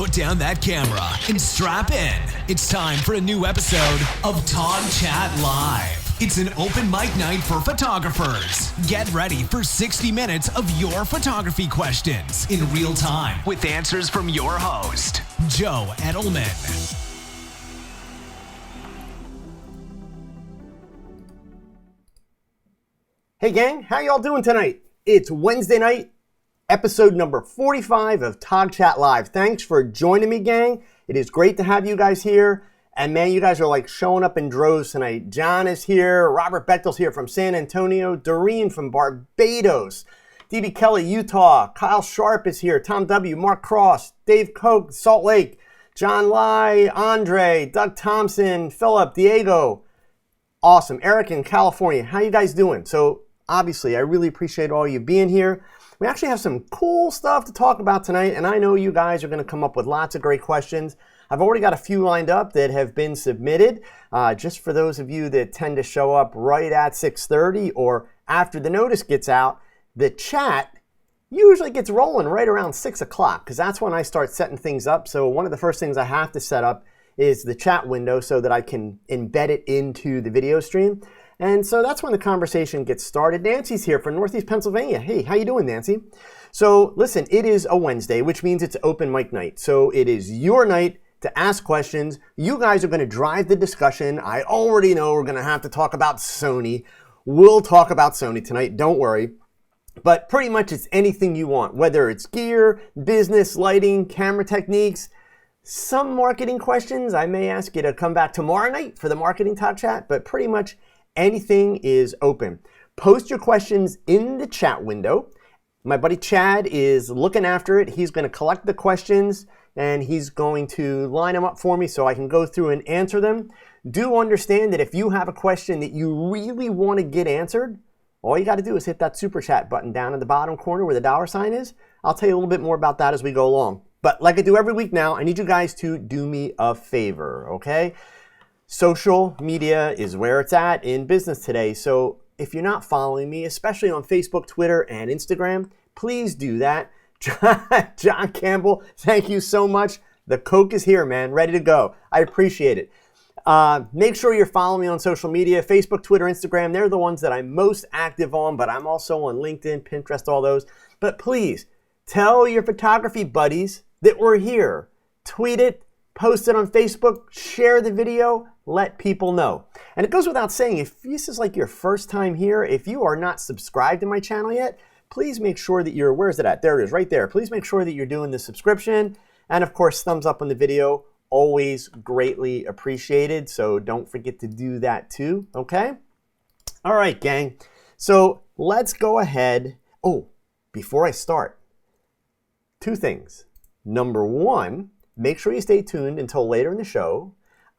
put down that camera and strap in. It's time for a new episode of TogChat Live. It's an open mic night for photographers. Get ready for 60 minutes of your photography questions in real time with answers from your host, Joe Edelman. Hey gang, how y'all doing tonight? It's Wednesday night, episode number 45 of TogChat Live. Thanks for joining me, gang. It is great to have you guys here. And man, you guys are like showing up in droves tonight. John is here, Robert Bechtel's here from San Antonio, Doreen from Barbados, DB Kelly, Utah, Kyle Sharp is here, Tom W, Mark Cross, Dave Koch, Salt Lake, John Lai, Andre, Doug Thompson, Philip, Diego. Awesome. Eric in California. How you guys doing? So obviously, I really appreciate all you being here. We actually have some cool stuff to talk about tonight, and I know you guys are going to come up with lots of great questions. I've already got a few lined up that have been submitted. Just for those of you that tend to show up right at 6:30 or after the notice gets out, the chat usually gets rolling right around 6 o'clock because that's when I start setting things up. So one of the first things I have to set up is the chat window so that I can embed it into the video stream. And so that's when the conversation gets started. Nancy's here from Northeast Pennsylvania. Hey, how you doing, Nancy? So listen, it is a Wednesday, which means it's open mic night. So it is your night to ask questions. You guys are going to drive the discussion. I already know we're going to have to talk about Sony. We'll talk about Sony tonight, don't worry. But pretty much it's anything you want, whether it's gear, business, lighting, camera techniques, some marketing questions. I may ask you to come back tomorrow night for the marketing talk chat, but pretty much anything is open. Post your questions in the chat window. My buddy Chad is looking after it. He's going to collect the questions and he's going to line them up for me so I can go through and answer them. Do understand that if you have a question that you really want to get answered, all you got to do is hit that super chat button down in the bottom corner where the $sign is. I'll tell you a little bit more about that as we go along. But like I do every week now, I need you guys to do me a favor, okay? Social media is where it's at in business today. So if you're not following me, especially on Facebook, Twitter, and Instagram, please do that. John Campbell, thank you so much. The Coke is here, man, ready to go. I appreciate it. Make sure you're following me on social media, Facebook, Twitter, Instagram. They're the ones that I'm most active on, but I'm also on LinkedIn, Pinterest, all those. But please tell your photography buddies that we're here. Tweet it, post it on Facebook, share the video, let people know. And it goes without saying, if this is like your first time here, if you are not subscribed to my channel yet, please make sure that you're, where is it at? There it is, right there. Please make sure that you're doing the subscription. And of course, thumbs up on the video, always greatly appreciated. So don't forget to do that too, okay? All right, gang. So let's go ahead. Oh, before I start, two things. Number one, make sure you stay tuned until later in the show.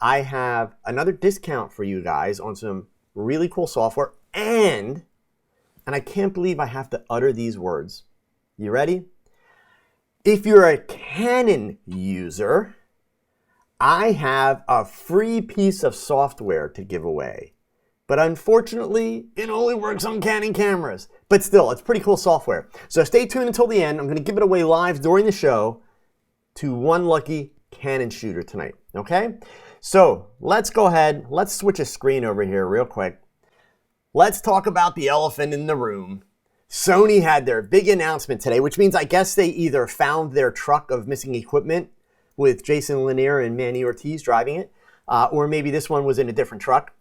I have another discount for you guys on some really cool software, and I can't believe I have to utter these words. You ready? If you're a Canon user, I have a free piece of software to give away. But unfortunately, it only works on Canon cameras. But still, it's pretty cool software. So stay tuned until the end. I'm going to give it away live during the show to one lucky Canon shooter tonight, okay? So let's go ahead. Let's switch a screen over here real quick. Let's talk about the elephant in the room. Sony had their big announcement today, which means I guess they either found their truck of missing equipment with Jason Lanier and Manny Ortiz driving it, or maybe this one was in a different truck.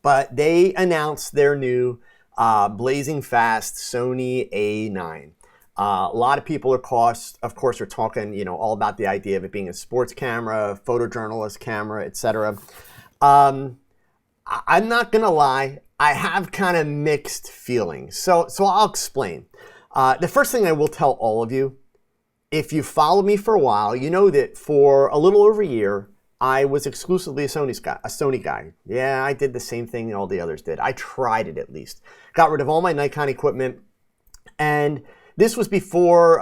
But they announced their new blazing fast Sony A9. A lot of people of course are talking, all about the idea of it being a sports camera, photojournalist camera, etc. I'm not gonna lie, I have kind of mixed feelings. So I'll explain. The first thing I will tell all of you, if you followed me for a while, you know that for a little over a year, I was exclusively a Sony guy. Yeah, I did the same thing all the others did. I tried it at least. Got rid of all my Nikon equipment, and this was before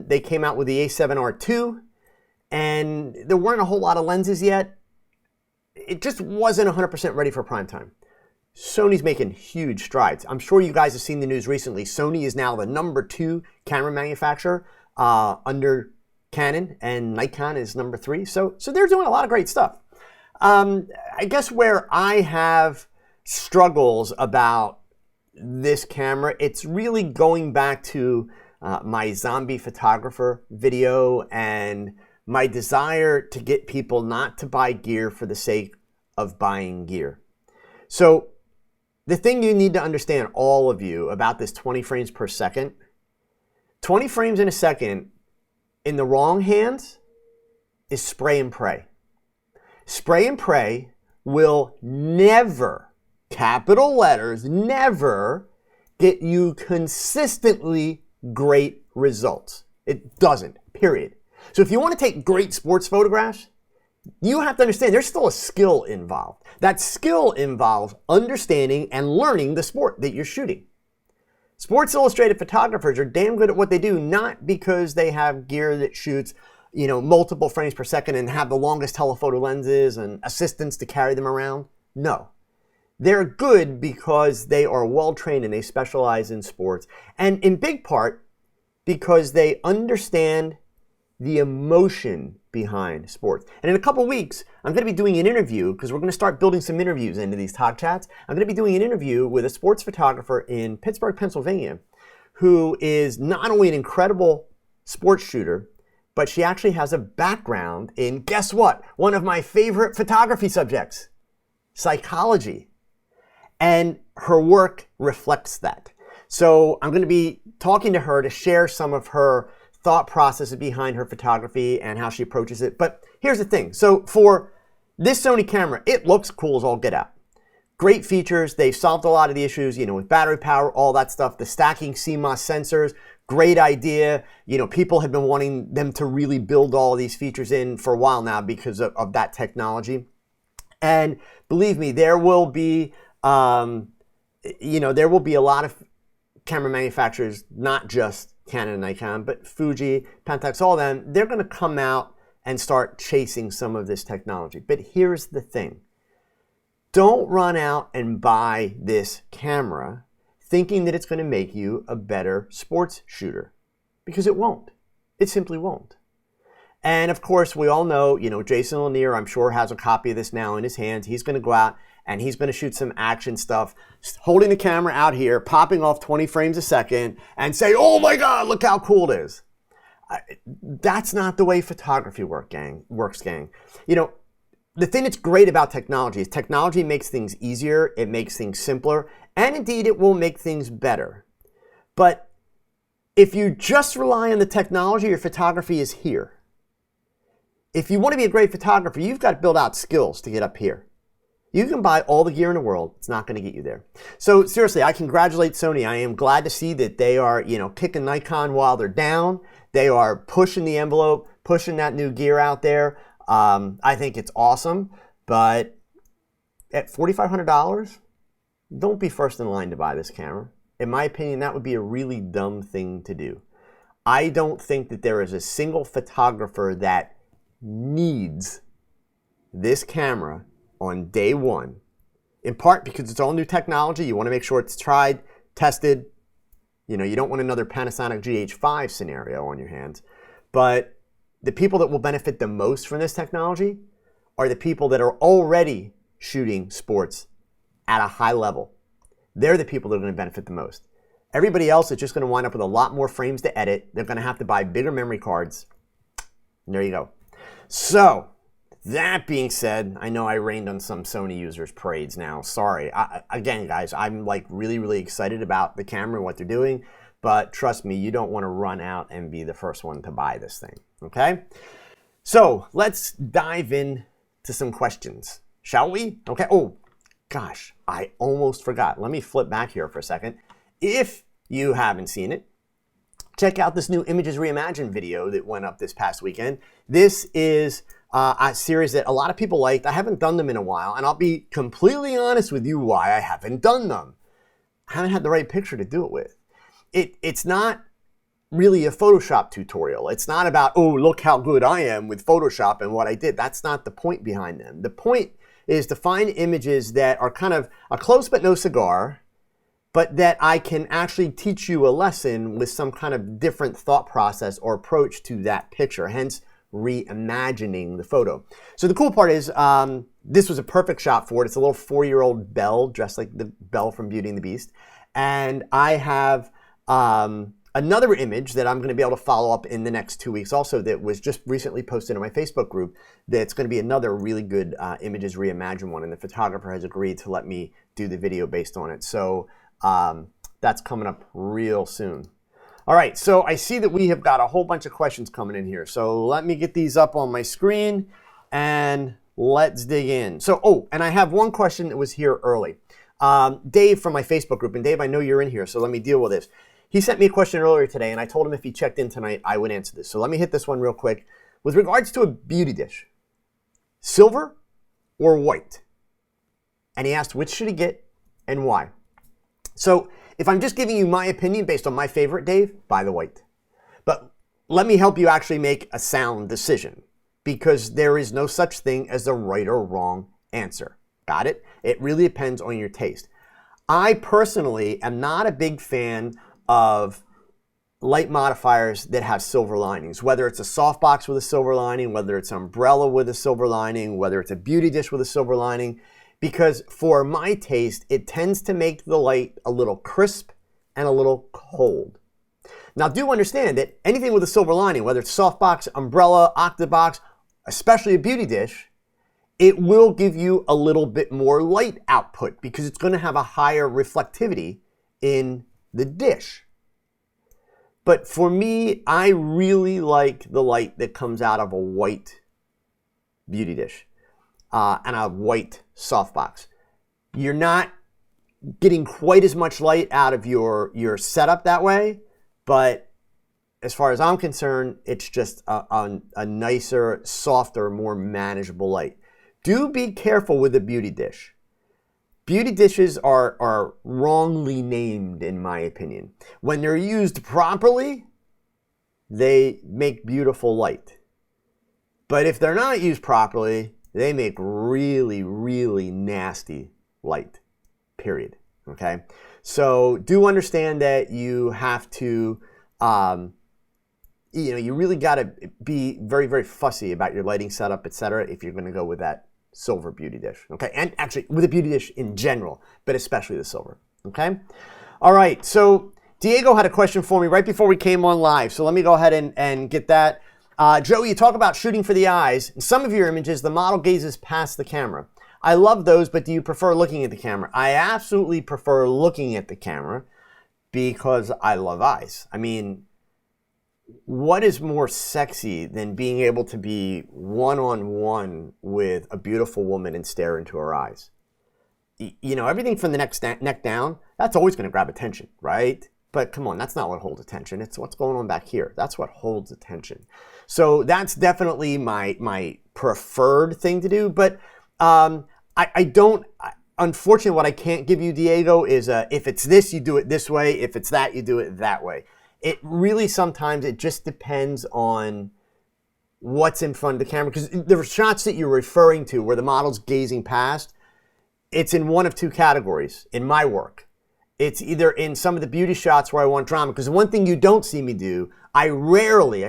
they came out with the A7R II, and there weren't a whole lot of lenses yet. It just wasn't 100% ready for prime time. Sony's making huge strides. I'm sure you guys have seen the news recently. Sony is now the #2 camera manufacturer under Canon, and Nikon is number 3. So they're doing a lot of great stuff. I guess where I have struggles about this camera, it's really going back to my zombie photographer video and my desire to get people not to buy gear for the sake of buying gear. So the thing you need to understand, all of you, about this 20 frames per second, 20 frames in a second in the wrong hands is spray and pray. Spray and pray will never, capital letters, never get you consistently great results. It doesn't, period. So if you want to take great sports photographs, you have to understand there's still a skill involved. That skill involves understanding and learning the sport that you're shooting. Sports Illustrated photographers are damn good at what they do, not because they have gear that shoots, multiple frames per second and have the longest telephoto lenses and assistants to carry them around. No. They're good because they are well trained and they specialize in sports. And in big part, because they understand the emotion behind sports. And in a couple weeks, I'm going to be doing an interview, because we're going to start building some interviews into these TogChats. I'm going to be doing an interview with a sports photographer in Pittsburgh, Pennsylvania, who is not only an incredible sports shooter, but she actually has a background in, guess what? One of my favorite photography subjects, psychology. And her work reflects that. So I'm going to be talking to her to share some of her thought processes behind her photography and how she approaches it. But here's the thing. So for this Sony camera, it looks cool as all get out. Great features. They've solved a lot of the issues, with battery power, all that stuff. The stacking CMOS sensors, great idea. People have been wanting them to really build all of these features in for a while now because of that technology. And believe me, there will be, there will be a lot of camera manufacturers, not just Canon and Nikon, but Fuji, Pentax, all of them, they're going to come out and start chasing some of this technology. But here's the thing. Don't run out and buy this camera thinking that it's going to make you a better sports shooter, because it won't. It simply won't. And of course, we all know, Jason Lanier, I'm sure, has a copy of this now in his hands. He's going to go out and he's going to shoot some action stuff, holding the camera out here, popping off 20 frames a second, and say, oh my God, look how cool it is. That's not the way photography works, gang. The thing that's great about technology is technology makes things easier, it makes things simpler, and indeed it will make things better. But if you just rely on the technology, your photography is here. If you want to be a great photographer, you've got to build out skills to get up here. You can buy all the gear in the world. It's not going to get you there. So seriously, I congratulate Sony. I am glad to see that they are, kicking Nikon while they're down. They are pushing the envelope, pushing that new gear out there. I think it's awesome. But at $4,500, don't be first in line to buy this camera. In my opinion, that would be a really dumb thing to do. I don't think that there is a single photographer that needs this camera on day one, in part because it's all new technology. You want to make sure it's tried, tested. You don't want another Panasonic GH5 scenario on your hands. But the people that will benefit the most from this technology are the people that are already shooting sports at a high level. They're the people that are going to benefit the most. Everybody else is just going to wind up with a lot more frames to edit. They're going to have to buy bigger memory cards. And there you go. So, that being said, I know I rained on some Sony users' parades now. Sorry. Again, guys, I'm really, really excited about the camera and what they're doing. But trust me, you don't want to run out and be the first one to buy this thing. Okay? So, let's dive in to some questions. Shall we? Okay. Oh, gosh, I almost forgot. Let me flip back here for a second. If you haven't seen it, check out this new Images Reimagined video that went up this past weekend. This is a series that a lot of people liked. I haven't done them in a while, and I'll be completely honest with you why I haven't done them. I haven't had the right picture to do it with. It's not really a Photoshop tutorial. It's not about, oh, look how good I am with Photoshop and what I did. That's not the point behind them. The point is to find images that are kind of a close but no cigar, but that I can actually teach you a lesson with some kind of different thought process or approach to that picture, hence reimagining the photo. So the cool part is this was a perfect shot for it. It's a little 4-year-old Belle dressed like the Belle from Beauty and the Beast. And I have another image that I'm going to be able to follow up in the next 2 weeks also that was just recently posted in my Facebook group that's going to be another really good Images Reimagined one. And the photographer has agreed to let me do the video based on it. So that's coming up real soon. All right, so I see that we have got a whole bunch of questions coming in here. So let me get these up on my screen and let's dig in. So, and I have one question that was here early. Dave from my Facebook group, and Dave, I know you're in here, so let me deal with this. He sent me a question earlier today, and I told him if he checked in tonight, I would answer this. So let me hit this one real quick. With regards to a beauty dish, silver or white? And he asked which should he get and why. So if I'm just giving you my opinion based on my favorite, Dave, buy the white. But let me help you actually make a sound decision, because there is no such thing as a right or wrong answer. Got it? It really depends on your taste. I personally am not a big fan of light modifiers that have silver linings, whether it's a softbox with a silver lining, whether it's an umbrella with a silver lining, whether it's a beauty dish with a silver lining, because for my taste, it tends to make the light a little crisp and a little cold. Now, do understand that anything with a silver lining, whether it's softbox, umbrella, octabox, especially a beauty dish, it will give you a little bit more light output because it's going to have a higher reflectivity in the dish. But for me, I really like the light that comes out of a white beauty dish and a white softbox. You're not getting quite as much light out of your setup that way, but as far as I'm concerned, it's just a nicer, softer, more manageable light. Do be careful with a beauty dish. Beauty dishes are wrongly named, in my opinion. When they're used properly, they make beautiful light. But if they're not used properly, they make really, really nasty light, period. Okay? So do understand that you have to, you really got to be very, very fussy about your lighting setup, etc., if you're going to go with that silver beauty dish, okay? And actually, with a beauty dish in general, but especially the silver, okay? All right, so Diego had a question for me right before we came on live, so let me go ahead and get that. Joey, you talk about shooting for the eyes. In some of your images, the model gazes past the camera. I love those, but do you prefer looking at the camera? I absolutely prefer looking at the camera because I love eyes. I mean, what is more sexy than being able to be one-on-one with a beautiful woman and stare into her eyes? You know, everything from the neck down, that's always going to grab attention, right? But come on, that's not what holds attention. It's what's going on back here. That's what holds attention. So that's definitely my preferred thing to do. But I don't, unfortunately, what I can't give you, Diego, is if it's this, you do it this way. If it's that, you do it that way. It really sometimes it just depends on what's in front of the camera, because the shots that you're referring to where the model's gazing past, it's in one of two categories in my work. It's either in some of the beauty shots where I want drama, because the one thing you don't see me do, I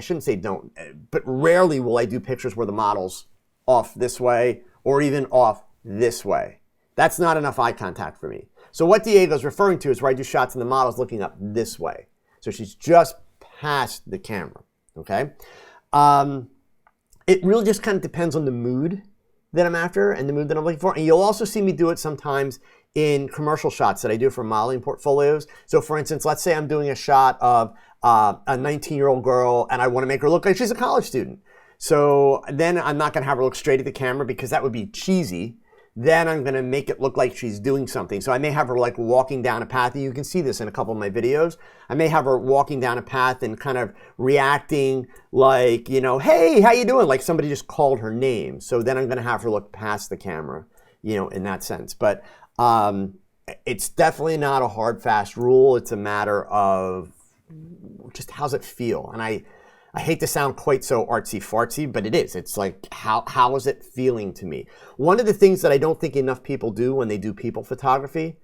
shouldn't say don't, but rarely will I do pictures where the model's off this way or even off this way. That's not enough eye contact for me. So what Diego's referring to is where I do shots and the model's looking up this way. So she's just past the camera, okay? It really just kind of depends on the mood that I'm after and the mood that I'm looking for. And you'll also see me do it sometimes in commercial shots that I do for modeling portfolios. So for instance, let's say I'm doing a shot of a 19-year-old girl and I want to make her look like she's a college student. So then I'm not going to have her look straight at the camera because that would be cheesy. Then I'm going to make it look like she's doing something. So I may have her like walking down a path, and you can see this in a couple of my videos. I may have her walking down a path and kind of reacting like, you know, hey, how you doing? Like somebody just called her name. So then I'm going to have her look past the camera, you know, in that sense. But it's definitely not a hard, fast rule. It's a matter of just how's it feel. And I hate to sound quite so artsy-fartsy, but it is. It's like, how is it feeling to me? One of the things that I don't think enough people do when they do people photography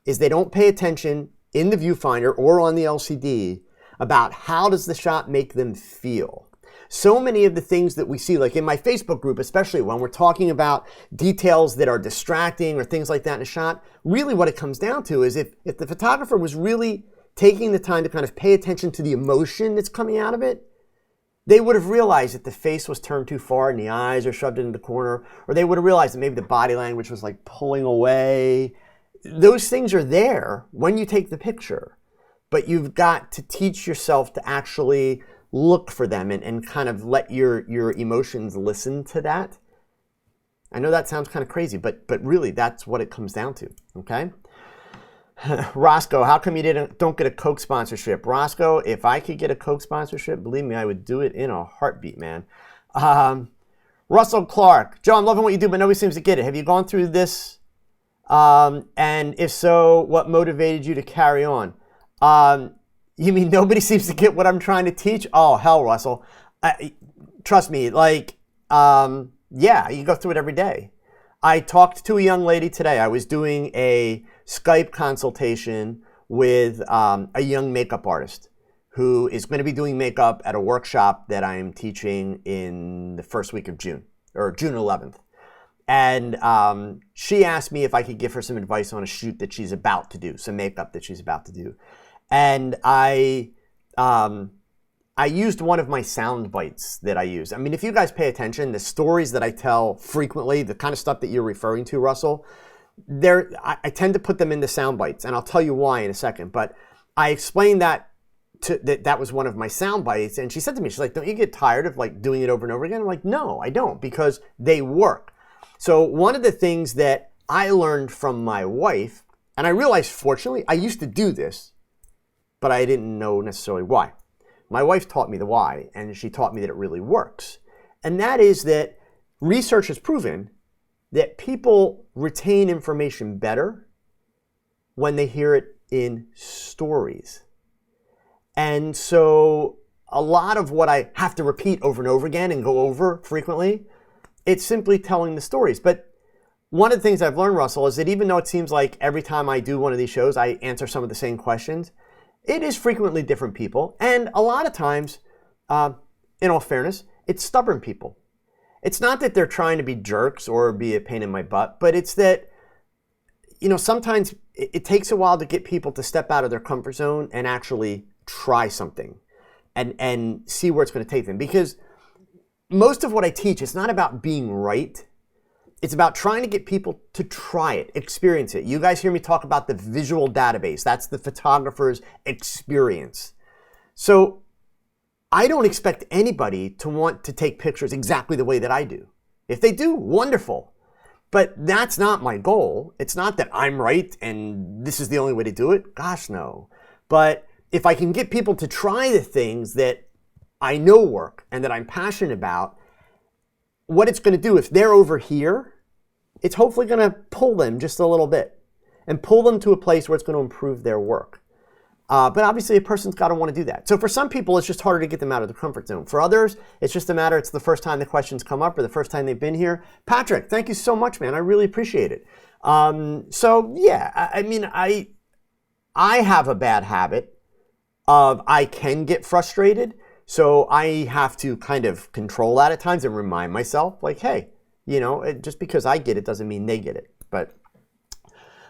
is they don't pay attention in the viewfinder or on the LCD about how does the shot make them feel. So many of the things that we see, like in my Facebook group, especially when we're talking about details that are distracting or things like that in a shot, really what it comes down to is if the photographer was really taking the time to kind of pay attention to the emotion that's coming out of it, they would have realized that the face was turned too far and the eyes are shoved into the corner, or they would have realized that maybe the body language was like pulling away. Those things are there when you take the picture, but you've got to teach yourself to actually look for them and kind of let your emotions listen to that. I know that sounds kind of crazy, but really that's what it comes down to, okay? Roscoe, how come you don't get a Coke sponsorship? Roscoe, if I could get a Coke sponsorship, believe me, I would do it in a heartbeat, man. Russell Clark, Joe, I'm loving what you do, but nobody seems to get it. Have you gone through this? And if so, what motivated you to carry on? You mean nobody seems to get what I'm trying to teach? Oh, hell, Russell. Trust me, yeah, you go through it every day. I talked to a young lady today. I was doing a Skype consultation with a young makeup artist who is going to be doing makeup at a workshop that I'm teaching in the first week of June, or June 11th. And she asked me if I could give her some advice on a shoot that she's about to do, some makeup that she's about to do. And I used one of my sound bites that I use. I mean, if you guys pay attention, the stories that I tell frequently, the kind of stuff that you're referring to, Russell, I tend to put them into sound bites, and I'll tell you why in a second. But I explained that was one of my sound bites, and she said to me, she's like, don't you get tired of like doing it over and over again? I'm like, no, I don't, because they work. So one of the things that I learned from my wife, and I realized, fortunately, I used to do this, but I didn't know necessarily why. My wife taught me the why, and she taught me that it really works. And that is that research has proven that people retain information better when they hear it in stories. And so a lot of what I have to repeat over and over again and go over frequently, it's simply telling the stories. But one of the things I've learned, Russell, is that even though it seems like every time I do one of these shows, I answer some of the same questions, it is frequently different people. And a lot of times, in all fairness, it's stubborn people. It's not that they're trying to be jerks or be a pain in my butt, but it's that, sometimes it takes a while to get people to step out of their comfort zone and actually try something and see where it's going to take them. Because most of what I teach is not about being right. It's about trying to get people to try it, experience it. You guys hear me talk about the visual database. That's the photographer's experience. So I don't expect anybody to want to take pictures exactly the way that I do. If they do, wonderful. But that's not my goal. It's not that I'm right and this is the only way to do it. Gosh, no. But if I can get people to try the things that I know work and that I'm passionate about, what it's going to do, if they're over here, it's hopefully going to pull them just a little bit and pull them to a place where it's going to improve their work. But obviously a person's got to want to do that. So for some people, it's just harder to get them out of their comfort zone. For others, it's just a matter, it's the first time the questions come up or the first time they've been here. Patrick, thank you so much, man. I really appreciate it. So yeah, I mean, I have a bad habit of I can get frustrated. So I have to kind of control that at times and remind myself, like, hey, just because I get it doesn't mean they get it. But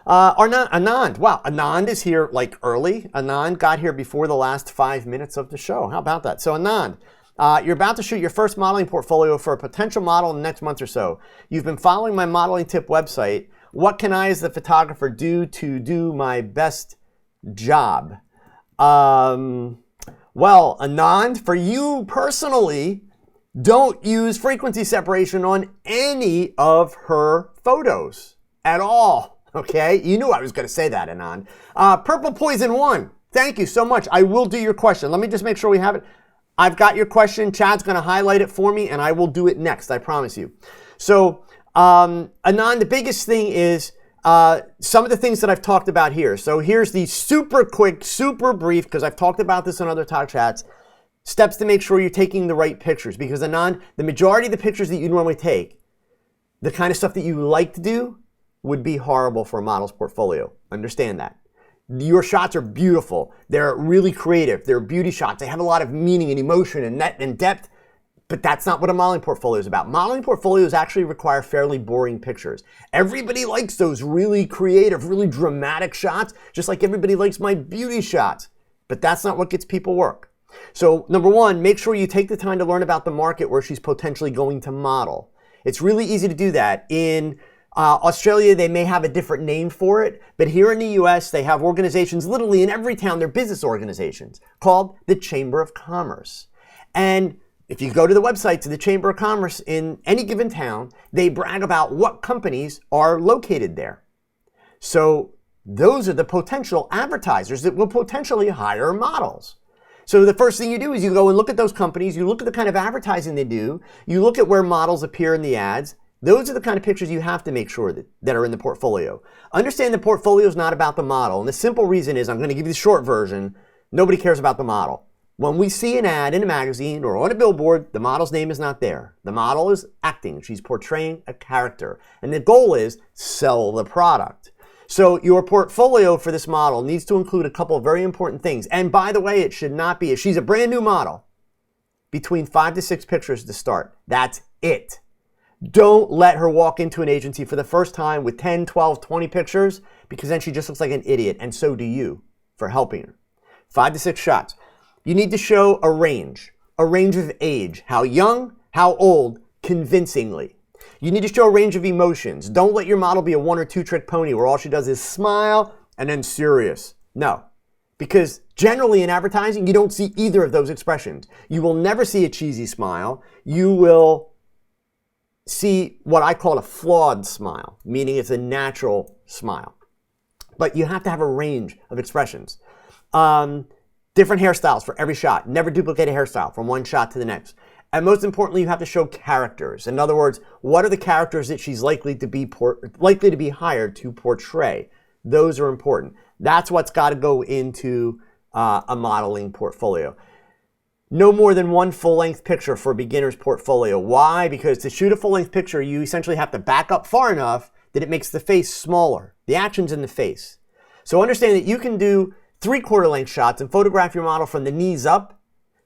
Anand, wow, Anand is here like early. Anand got here before the last 5 minutes of the show. How about that? So Anand, you're about to shoot your first modeling portfolio for a potential model in the next month or so. You've been following my modeling tip website. What can I as the photographer do to do my best job? Well, Anand, for you personally, don't use frequency separation on any of her photos at all, okay? You knew I was going to say that, Anand. Purple Poison 1, thank you so much. I will do your question. Let me just make sure we have it. I've got your question. Chad's going to highlight it for me, and I will do it next, I promise you. So, Anand, the biggest thing is some of the things that I've talked about here. So here's the super quick, super brief, because I've talked about this in other TogChats, steps to make sure you're taking the right pictures. Because Anand, the majority of the pictures that you normally take, the kind of stuff that you like to do, would be horrible for a model's portfolio. Understand that. Your shots are beautiful. They're really creative. They're beauty shots. They have a lot of meaning and emotion and depth, but that's not what a modeling portfolio is about. Modeling portfolios actually require fairly boring pictures. Everybody likes those really creative, really dramatic shots, just like everybody likes my beauty shots, but that's not what gets people work. So number one, make sure you take the time to learn about the market where she's potentially going to model. It's really easy to do that. In Australia, they may have a different name for it, but here in the US, they have organizations literally in every town. They're business organizations called the Chamber of Commerce. And if you go to the website to the Chamber of Commerce in any given town, they brag about what companies are located there. So those are the potential advertisers that will potentially hire models. So the first thing you do is you go and look at those companies, you look at the kind of advertising they do, you look at where models appear in the ads. Those are the kind of pictures you have to make sure that are in the portfolio. Understand the portfolio is not about the model. And the simple reason is, I'm going to give you the short version, nobody cares about the model. When we see an ad in a magazine or on a billboard, the model's name is not there. The model is acting. She's portraying a character. And the goal is sell the product. So your portfolio for this model needs to include a couple of very important things. And by the way, it should not be, if she's a brand new model, between 5 to 6 pictures to start. That's it. Don't let her walk into an agency for the first time with 10, 12, 20 pictures, because then she just looks like an idiot, and so do you for helping her. 5 to 6 shots. You need to show a range of age, how young, how old, convincingly. You need to show a range of emotions. Don't let your model be a 1 or 2 trick pony where all she does is smile and then serious. No, because generally in advertising, you don't see either of those expressions. You will never see a cheesy smile. You will see what I call a flawed smile, meaning it's a natural smile. But you have to have a range of expressions. Different hairstyles for every shot. Never duplicate a hairstyle from one shot to the next. And most importantly, you have to show characters. In other words, what are the characters that she's likely to be hired to portray? Those are important. That's what's got to go into a modeling portfolio. No more than 1 full-length picture for a beginner's portfolio. Why? Because to shoot a full-length picture, you essentially have to back up far enough that it makes the face smaller. The action's in the face. So understand that you can do 3/4 length shots and photograph your model from the knees up.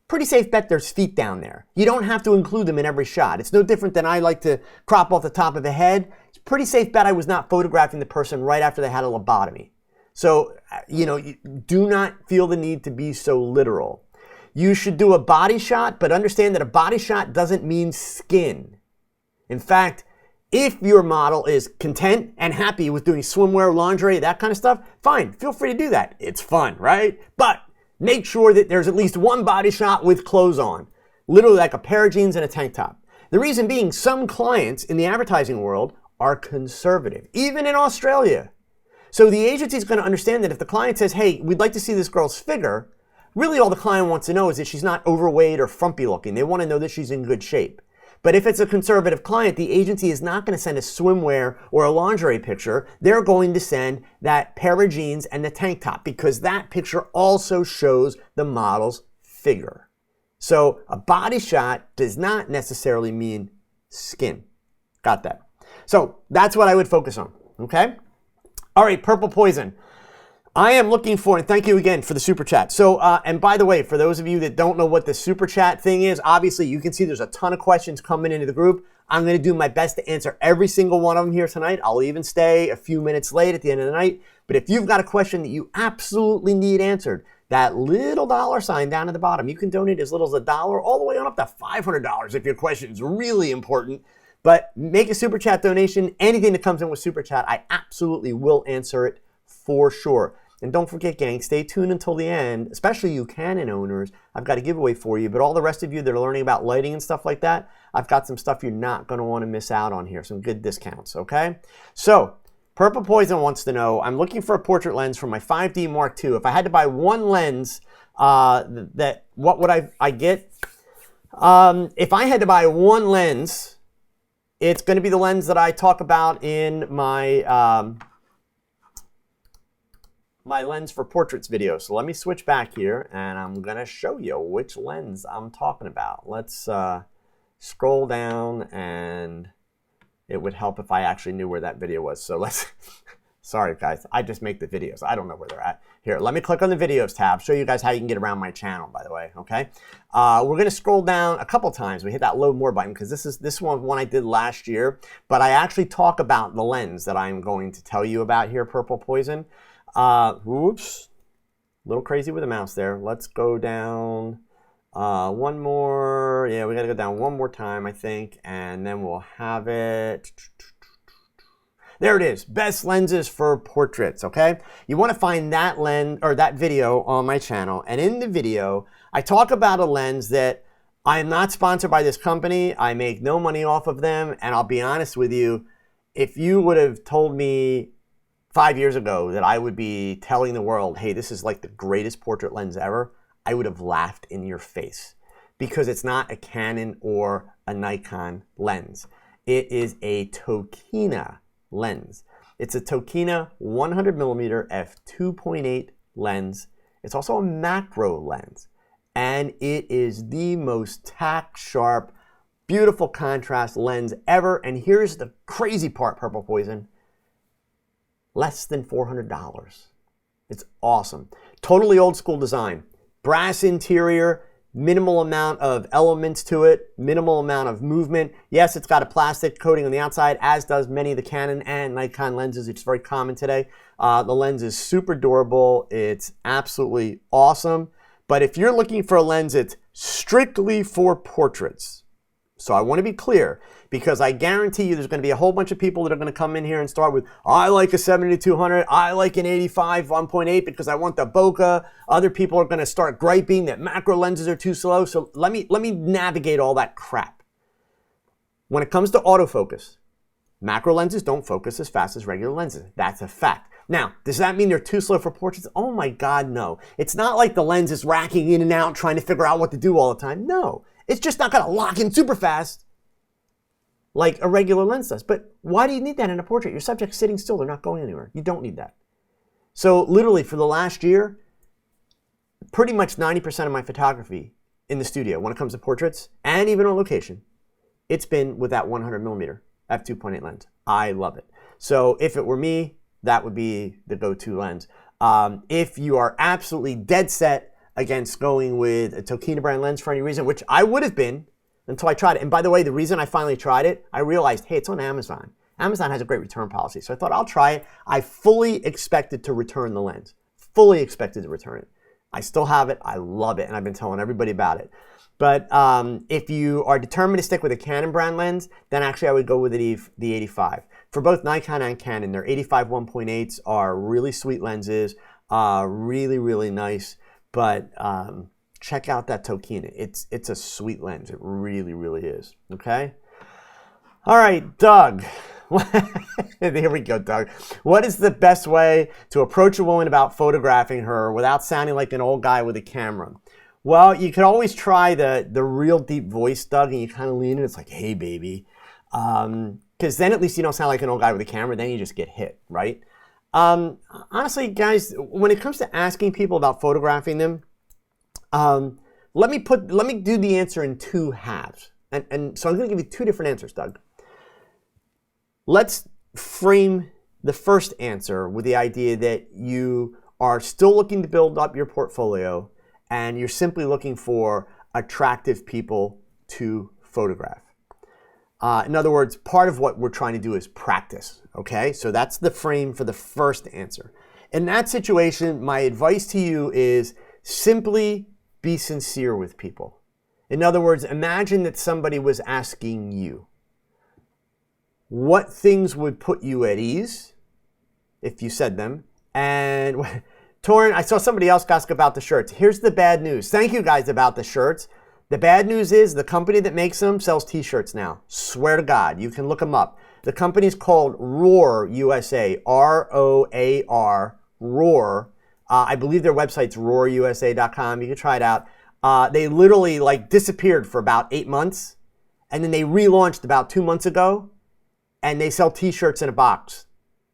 Pretty safe bet there's feet down there. You don't have to include them in every shot. It's no different than I like to crop off the top of the head. It's a pretty safe bet I was not photographing the person right after they had a lobotomy. So, you do not feel the need to be so literal. You should do a body shot, but understand that a body shot doesn't mean skin. In fact, if your model is content and happy with doing swimwear, lingerie, that kind of stuff, fine, feel free to do that. It's fun, right? But make sure that there's at least 1 body shot with clothes on, literally like a pair of jeans and a tank top. The reason being, some clients in the advertising world are conservative, even in Australia. So the agency is going to understand that if the client says, hey, we'd like to see this girl's figure, really all the client wants to know is that she's not overweight or frumpy looking. They want to know that she's in good shape. But if it's a conservative client, the agency is not going to send a swimwear or a lingerie picture. They're going to send that pair of jeans and the tank top, because that picture also shows the model's figure. So a body shot does not necessarily mean skin. Got that? So that's what I would focus on, okay? All right, Purple Poison. I am looking for, and thank you again for the super chat. So, and by the way, for those of you that don't know what the super chat thing is, obviously you can see there's a ton of questions coming into the group. I'm going to do my best to answer every single one of them here tonight. I'll even stay a few minutes late at the end of the night. But if you've got a question that you absolutely need answered, that little $sign down at the bottom, you can donate as little as $1 all the way on up to $500 if your question is really important. But make a super chat donation. Anything that comes in with super chat, I absolutely will answer it for sure. And don't forget, gang, stay tuned until the end, especially you Canon owners. I've got a giveaway for you, but all the rest of you that are learning about lighting and stuff like that, I've got some stuff you're not going to want to miss out on here, some good discounts, okay? So, Purple Poison wants to know, I'm looking for a portrait lens for my 5D Mark II. If I had to buy one lens, what would I get? If I had to buy one lens, it's going to be the lens that I talk about in my my lens for portraits video. So let me switch back here and I'm going to show you which lens I'm talking about. Let's scroll down and it would help if I actually knew where that video was. So let's, sorry guys, I just make the videos. I don't know where they're at. Here, let me click on the videos tab, show you guys how you can get around my channel, by the way, okay? We're gonna scroll down a couple times. We hit that load more button because this one I did last year, but I actually talk about the lens that I'm going to tell you about here, Purple Poison. Oops, a little crazy with the mouse there. Let's go down one more. Yeah, we gotta go down one more time, I think, and then we'll have it. There it is, best lenses for portraits, okay? You wanna find that lens, or that video on my channel, and in the video, I talk about a lens that I am not sponsored by this company, I make no money off of them, and I'll be honest with you, if you would have told me 5 years ago that I would be telling the world, hey, this is like the greatest portrait lens ever, I would have laughed in your face because it's not a Canon or a Nikon lens. It is a Tokina lens. It's a Tokina 100mm f2.8 lens. It's also a macro lens, and it is the most tack sharp, beautiful contrast lens ever. And here's the crazy part, Purple Poison, less than $400. It's awesome. Totally old school design. Brass interior, minimal amount of elements to it, minimal amount of movement. Yes, it's got a plastic coating on the outside, as does many of the Canon and Nikon lenses. It's very common today. The lens is super durable. It's absolutely awesome. But if you're looking for a lens that's strictly for portraits, so I want to be clear, because I guarantee you there's going to be a whole bunch of people that are going to come in here and start with, I like a 70-200, I like an 85 1.8 because I want the bokeh. Other people are going to start griping that macro lenses are too slow. So let me navigate all that crap. When it comes to autofocus, macro lenses don't focus as fast as regular lenses. That's a fact. Now, does that mean they're too slow for portraits? Oh my God, no. It's not like the lens is racking in and out trying to figure out what to do all the time. No, it's just not going to lock in super fast like a regular lens does. But why do you need that in a portrait? Your subject's sitting still, they're not going anywhere. You don't need that. So literally for the last year, pretty much 90% of my photography in the studio, when it comes to portraits and even on location, it's been with that 100mm f2.8 lens. I love it. So if it were me, that would be the go-to lens. If you are absolutely dead set against going with a Tokina brand lens for any reason, which I would have been, until I tried it. And by the way, the reason I finally tried it, I realized, hey, it's on Amazon. Amazon has a great return policy. So I thought, I'll try it. I fully expected to return the lens. Fully expected to return it. I still have it. I love it. And I've been telling everybody about it. But if you are determined to stick with a Canon brand lens, then actually I would go with the 85. For both Nikon and Canon, their 85 1.8s are really sweet lenses. Really, really nice. But check out that Tokina. It's a sweet lens. It really, really is. Okay? All right, Doug. Here we go, Doug. What is the best way to approach a woman about photographing her without sounding like an old guy with a camera? Well, you could always try the real deep voice, Doug, and you kind of lean in. It's like, hey, baby. Because then at least you don't sound like an old guy with a camera. Then you just get hit, right? Honestly, guys, when it comes to asking people about photographing them, let me do the answer in two halves. And so I'm going to give you two different answers, Doug. Let's frame the first answer with the idea that you are still looking to build up your portfolio and you're simply looking for attractive people to photograph. In other words, part of what we're trying to do is practice, okay? So that's the frame for the first answer. In that situation, my advice to you is simply be sincere with people. In other words, imagine that somebody was asking you, what things would put you at ease if you said them? And Torrin, I saw somebody else ask about the shirts. Here's the bad news. Thank you guys about the shirts. The bad news is the company that makes them sells t-shirts now. Swear to God, you can look them up. The company's called Roar USA, R-O-A-R, Roar. I believe their website's roarusa.com. You can try it out. They literally like disappeared for about 8 months, and then they relaunched about 2 months ago, and they sell t-shirts in a box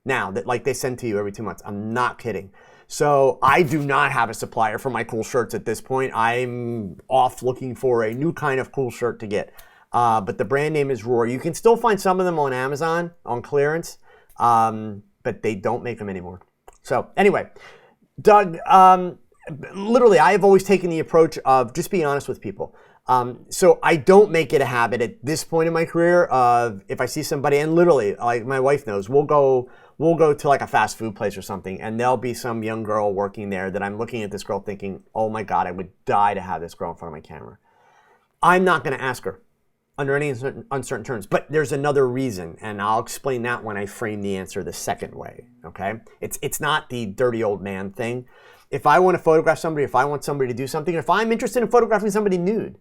now that like they send to you every 2 months. I'm not kidding. So I do not have a supplier for my cool shirts at this point. I'm off looking for a new kind of cool shirt to get. but the brand name is Roar. You can still find some of them on Amazon on clearance, but they don't make them anymore. So anyway, Doug, literally, I have always taken the approach of just being honest with people. So I don't make it a habit at this point in my career of if I see somebody, and literally, like my wife knows, we'll go to like a fast food place or something, and there'll be some young girl working there that I'm looking at this girl thinking, oh my God, I would die to have this girl in front of my camera. I'm not going to ask her under any uncertain terms, but there's another reason, and I'll explain that when I frame the answer the second way, okay? It's not the dirty old man thing. If I want to photograph somebody, if I want somebody to do something, if I'm interested in photographing somebody nude,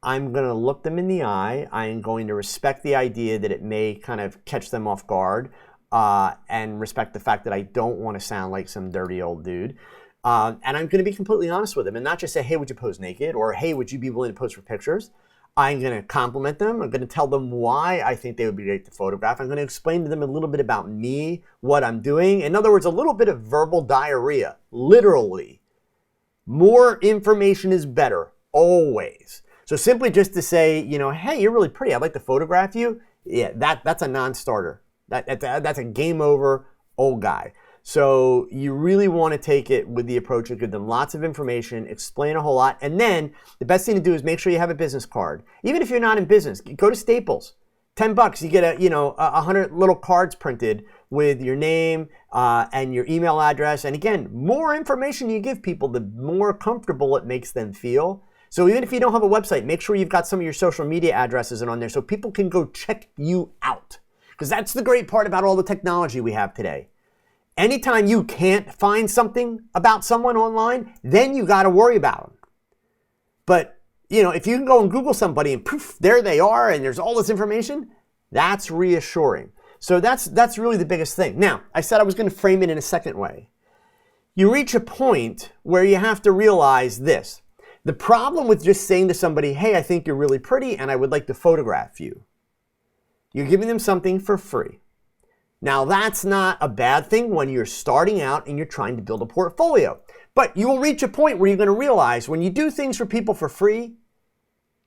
I'm going to look them in the eye. I'm going to respect the idea that it may kind of catch them off guard, and respect the fact that I don't want to sound like some dirty old dude. And I'm going to be completely honest with them and not just say, hey, would you pose naked? Or, hey, would you be willing to pose for pictures? I'm going to compliment them. I'm going to tell them why I think they would be great to photograph. I'm going to explain to them a little bit about me, what I'm doing. In other words, a little bit of verbal diarrhea, literally. More information is better, always. So simply just to say, hey, you're really pretty. I'd like to photograph you. Yeah, that's a non-starter. That's a game over, old guy. So you really want to take it with the approach of give them lots of information, explain a whole lot, and then the best thing to do is make sure you have a business card. Even if you're not in business, go to Staples. $10, you get 100 little cards printed with your name and your email address. And again, more information you give people, the more comfortable it makes them feel. So even if you don't have a website, make sure you've got some of your social media addresses on there so people can go check you out. Because that's the great part about all the technology we have today. Anytime you can't find something about someone online, then you got to worry about them. But, if you can go and Google somebody and poof, there they are and there's all this information, that's reassuring. So that's really the biggest thing. Now, I said I was going to frame it in a second way. You reach a point where you have to realize this. The problem with just saying to somebody, hey, I think you're really pretty and I would like to photograph you. You're giving them something for free. Now, that's not a bad thing when you're starting out and you're trying to build a portfolio. But you will reach a point where you're going to realize when you do things for people for free,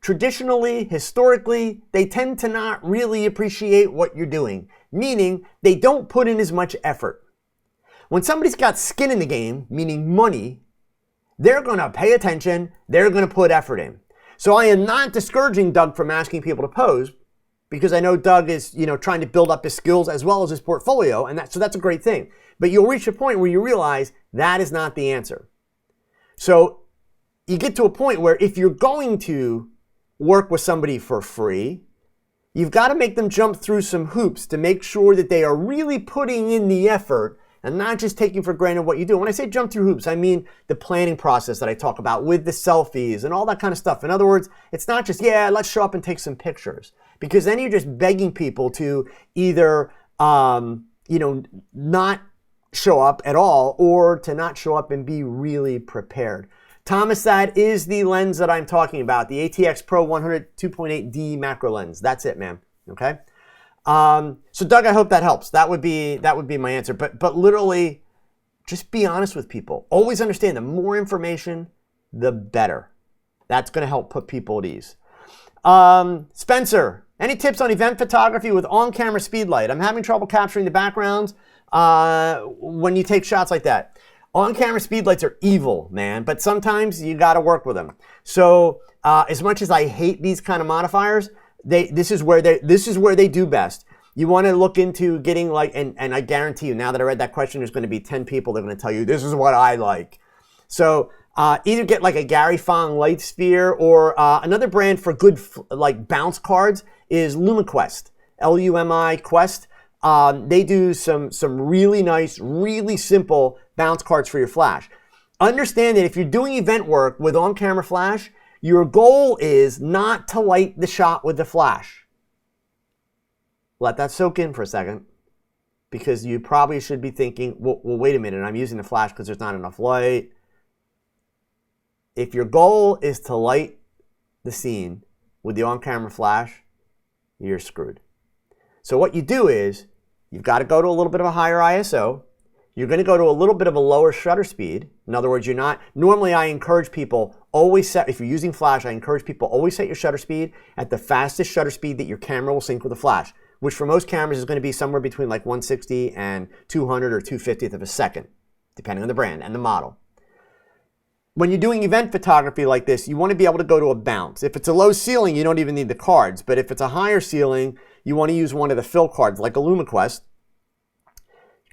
traditionally, historically, they tend to not really appreciate what you're doing, meaning they don't put in as much effort. When somebody's got skin in the game, meaning money, they're going to pay attention, they're going to put effort in. So I am not discouraging Doug from asking people to pose, because I know Doug is, trying to build up his skills as well as his portfolio, and so that's a great thing. But you'll reach a point where you realize that is not the answer. So you get to a point where if you're going to work with somebody for free, you've got to make them jump through some hoops to make sure that they are really putting in the effort and not just taking for granted what you do. When I say jump through hoops, I mean the planning process that I talk about with the selfies and all that kind of stuff. In other words, it's not just, let's show up and take some pictures. Because then you're just begging people to either, not show up at all or to not show up and be really prepared. Thomas, that is the lens that I'm talking about, the ATX Pro 100 2.8D macro lens. That's it, man. Okay? So Doug, I hope that helps. That would be my answer. But literally, just be honest with people. Always understand the more information, the better. That's going to help put people at ease. Spencer, any tips on event photography with on-camera speed light? I'm having trouble capturing the backgrounds when you take shots like that. On-camera speed lights are evil, man, but sometimes you got to work with them. So as much as I hate these kind of modifiers, this is where they do best. You want to look into getting and I guarantee you, now that I read that question, there's going to be 10 people that are going to tell you, this is what I like. So either get like a Gary Fong light sphere, or another brand for good bounce cards is LumiQuest, L-U-M-I Quest. They do some really nice, really simple bounce cards for your flash. Understand that if you're doing event work with on-camera flash, your goal is not to light the shot with the flash. Let that soak in for a second, because you probably should be thinking, well wait a minute, I'm using the flash because there's not enough light. If your goal is to light the scene with the on-camera flash, you're screwed. So what you do is, you've got to go to a little bit of a higher ISO. You're going to go to a little bit of a lower shutter speed. In other words, normally I encourage people always set, if you're using flash, I encourage people, always set your shutter speed at the fastest shutter speed that your camera will sync with the flash, which for most cameras is going to be somewhere between like 160 and 200 or 250th of a second, depending on the brand and the model. When you're doing event photography like this, you want to be able to go to a bounce. If it's a low ceiling, you don't even need the cards. But if it's a higher ceiling, you want to use one of the fill cards, like a LumaQuest.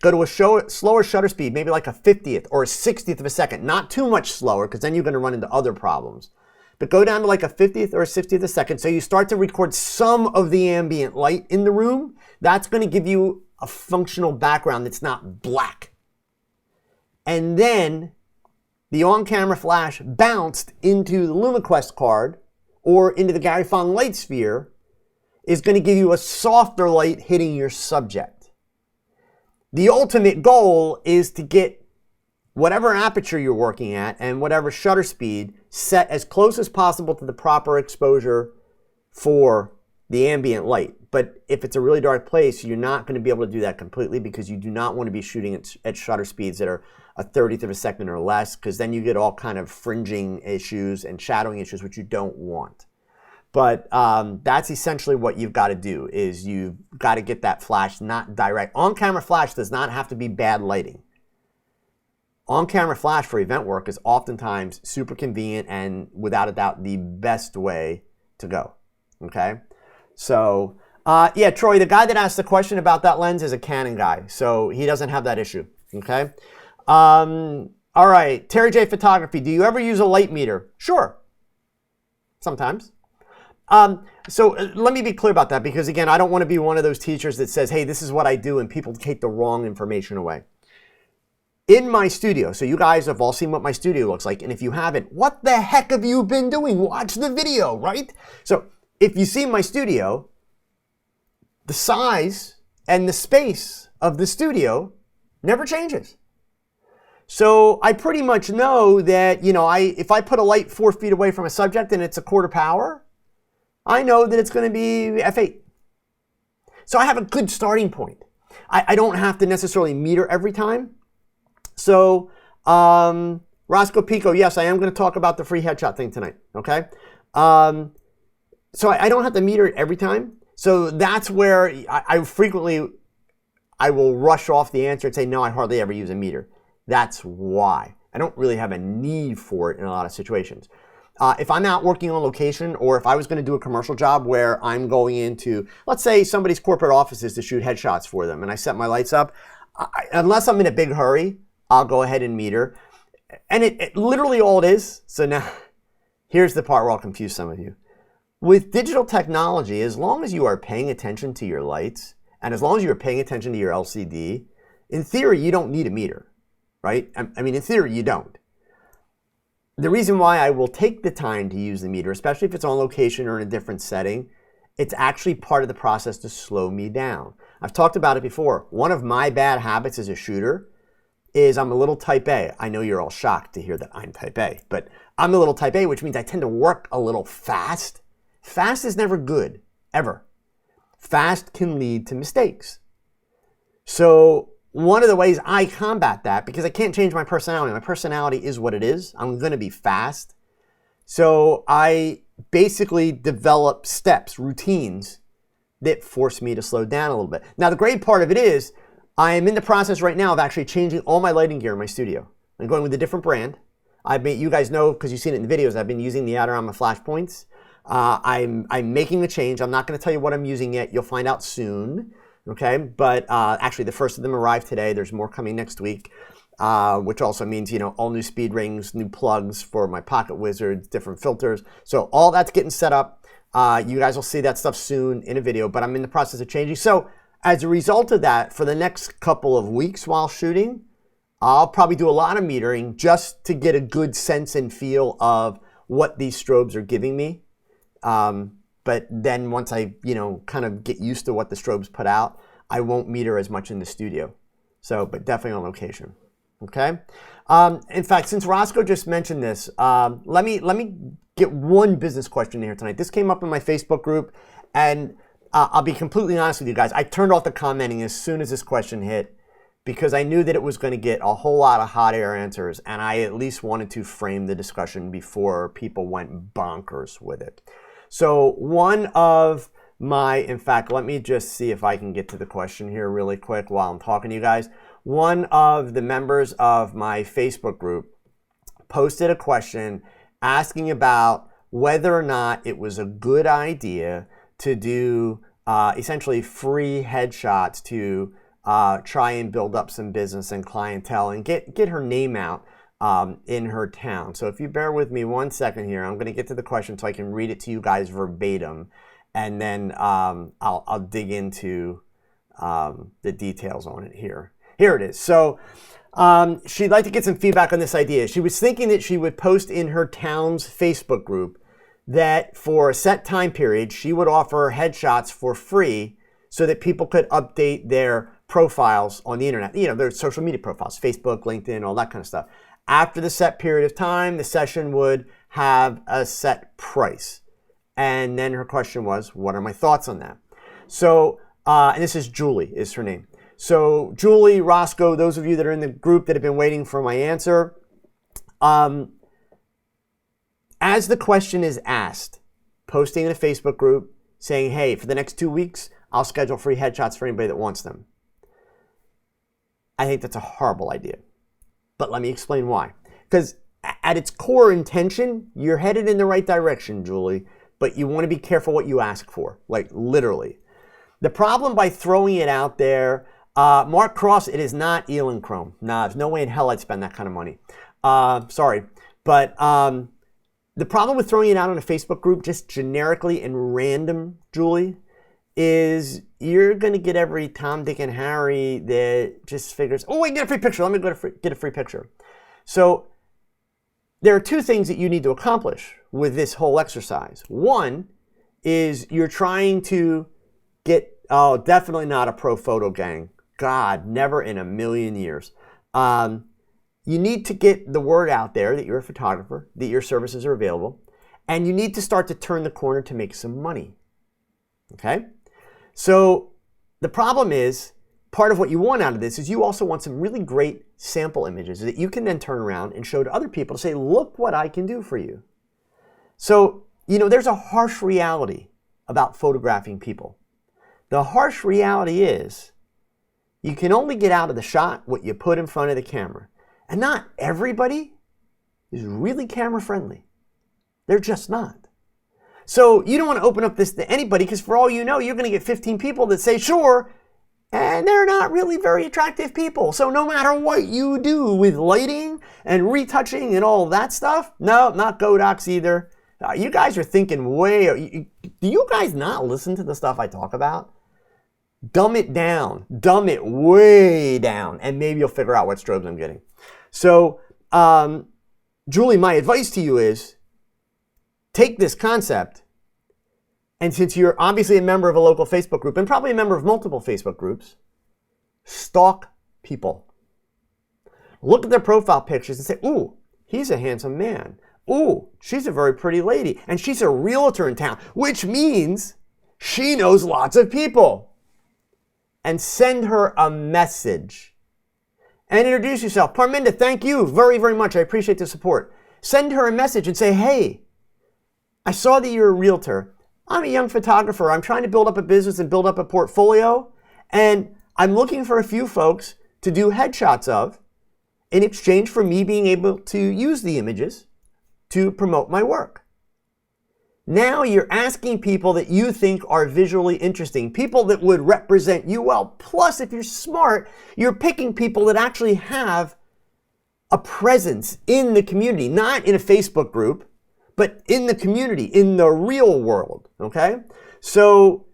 Go to a slower shutter speed, maybe like a 50th or a 60th of a second. Not too much slower, because then you're going to run into other problems. But go down to like a 50th or a 60th of a second, so you start to record some of the ambient light in the room. That's going to give you a functional background that's not black. And then the on-camera flash bounced into the LumaQuest card or into the Gary Fong light sphere is going to give you a softer light hitting your subject. The ultimate goal is to get whatever aperture you're working at and whatever shutter speed set as close as possible to the proper exposure for the ambient light. But if it's a really dark place, you're not going to be able to do that completely, because you do not want to be shooting at shutter speeds that are a 30th of a second or less, because then you get all kind of fringing issues and shadowing issues, which you don't want. But that's essentially what you've got to do, is you've got to get that flash not direct. On-camera flash does not have to be bad lighting. On-camera flash for event work is oftentimes super convenient and without a doubt the best way to go. Okay? So, yeah, Troy, the guy that asked the question about that lens is a Canon guy, so he doesn't have that issue. Okay? All right, Terry J Photography, do you ever use a light meter? Sure. Sometimes. So let me be clear about that, because again, I don't want to be one of those teachers that says, hey, this is what I do, and people take the wrong information away. In my studio, so you guys have all seen what my studio looks like, and if you haven't, what the heck have you been doing? Watch the video, right? So if you see my studio, the size and the space of the studio never changes. So I pretty much know that, you know, if I put a light 4 feet away from a subject and it's a quarter power, I know that it's going to be f8. So I have a good starting point. I don't have to necessarily meter every time. So Roscoe Pico, yes, I am going to talk about the free headshot thing tonight, okay? So I don't have to meter it every time. So that's where I frequently will rush off the answer and say, no, I hardly ever use a meter. That's why. I don't really have a need for it in a lot of situations. If I'm out working on location, or if I was going to do a commercial job where I'm going into, let's say, somebody's corporate offices to shoot headshots for them, and I set my lights up, unless I'm in a big hurry, I'll go ahead and meter. And it literally all it is, so now, here's the part where I'll confuse some of you. With digital technology, as long as you are paying attention to your lights, and as long as you're paying attention to your LCD, in theory, you don't need a meter, right? I mean, in theory, you don't. The reason why I will take the time to use the meter, especially if it's on location or in a different setting, it's actually part of the process to slow me down. I've talked about it before. One of my bad habits as a shooter is I'm a little type A. I know you're all shocked to hear that I'm type A, but I'm a little type A, which means I tend to work a little fast. Fast is never good, ever. Fast can lead to mistakes. So one of the ways I combat that, because I can't change my personality is what it is. I'm going to be fast. So I basically develop steps, routines that force me to slow down a little bit. Now, the great part of it is I am in the process right now of actually changing all my lighting gear in my studio. I'm going with a different brand. You guys know, because you've seen it in the videos, I've been using the Adorama flash points. I'm making a change. I'm not going to tell you what I'm using yet. You'll find out soon. Okay, but actually the first of them arrived today. There's more coming next week, which also means, you know, all new speed rings, new plugs for my Pocket Wizards, different filters. So all that's getting set up. You guys will see that stuff soon in a video, but I'm in the process of changing. So as a result of that, for the next couple of weeks while shooting, I'll probably do a lot of metering just to get a good sense and feel of what these strobes are giving me. But then once I, you know, kind of get used to what the strobes put out, I won't meter as much in the studio. So, but definitely on location. Okay. In fact, since Roscoe just mentioned this, let me get one business question in here tonight. This came up in my Facebook group, and I'll be completely honest with you guys. I turned off the commenting as soon as this question hit, because I knew that it was going to get a whole lot of hot air answers, and I at least wanted to frame the discussion before people went bonkers with it. So one of my, in fact, let me just see if I can get to the question here really quick while I'm talking to you guys. One of the members of my Facebook group posted a question asking about whether or not it was a good idea to do essentially free headshots to try and build up some business and clientele and get her name out in her town. So if you bear with me 1 second here, I'm going to get to the question so I can read it to you guys verbatim, and then I'll dig into the details on it here. Here it is. So she'd like to get some feedback on this idea. She was thinking that she would post in her town's Facebook group that for a set time period, she would offer headshots for free so that people could update their profiles on the internet, their social media profiles, Facebook, LinkedIn, all that kind of stuff. After the set period of time, the session would have a set price. And then her question was, what are my thoughts on that? So, and this is Julie, is her name. So Julie, Roscoe, those of you that are in the group that have been waiting for my answer, as the question is asked, posting in a Facebook group saying, hey, for the next 2 weeks, I'll schedule free headshots for anybody that wants them. I think that's a horrible idea. But let me explain why. Because at its core intention, you're headed in the right direction, Julie, but you want to be careful what you ask for, like literally. The problem by throwing it out there, Mark Cross, it is not Elon Chrome. Nah, there's no way in hell I'd spend that kind of money. Sorry. But the problem with throwing it out on a Facebook group, just generically and random, Julie, is you're going to get every Tom, Dick, and Harry that just figures, oh, wait, get a free picture. Let me go get a free picture. So there are two things that you need to accomplish with this whole exercise. One is you're trying to get, definitely not a pro photo gang. God, never in a million years. You need to get the word out there that you're a photographer, that your services are available, and you need to start to turn the corner to make some money. Okay? So the problem is, part of what you want out of this is you also want some really great sample images that you can then turn around and show to other people to say, look what I can do for you. So, there's a harsh reality about photographing people. The harsh reality is you can only get out of the shot what you put in front of the camera. And not everybody is really camera friendly. They're just not. So you don't want to open up this to anybody because for all you know, you're going to get 15 people that say sure, and they're not really very attractive people. So no matter what you do with lighting and retouching and all that stuff, no, not Godox either. You guys are thinking way, do you guys not listen to the stuff I talk about? Dumb it down, dumb it way down, and maybe you'll figure out what strobes I'm getting. So, Julie, my advice to you is take this concept, and since you're obviously a member of a local Facebook group and probably a member of multiple Facebook groups, stalk people. Look at their profile pictures and say, ooh, he's a handsome man. Ooh, she's a very pretty lady, and she's a realtor in town, which means she knows lots of people. And send her a message. And introduce yourself. Parminda, thank you very, very much. I appreciate the support. Send her a message and say, hey, I saw that you're a realtor. I'm a young photographer. I'm trying to build up a business and build up a portfolio. And I'm looking for a few folks to do headshots of in exchange for me being able to use the images to promote my work. Now you're asking people that you think are visually interesting, people that would represent you well. Plus, if you're smart, you're picking people that actually have a presence in the community, not in a Facebook group, but in the community, in the real world, okay? So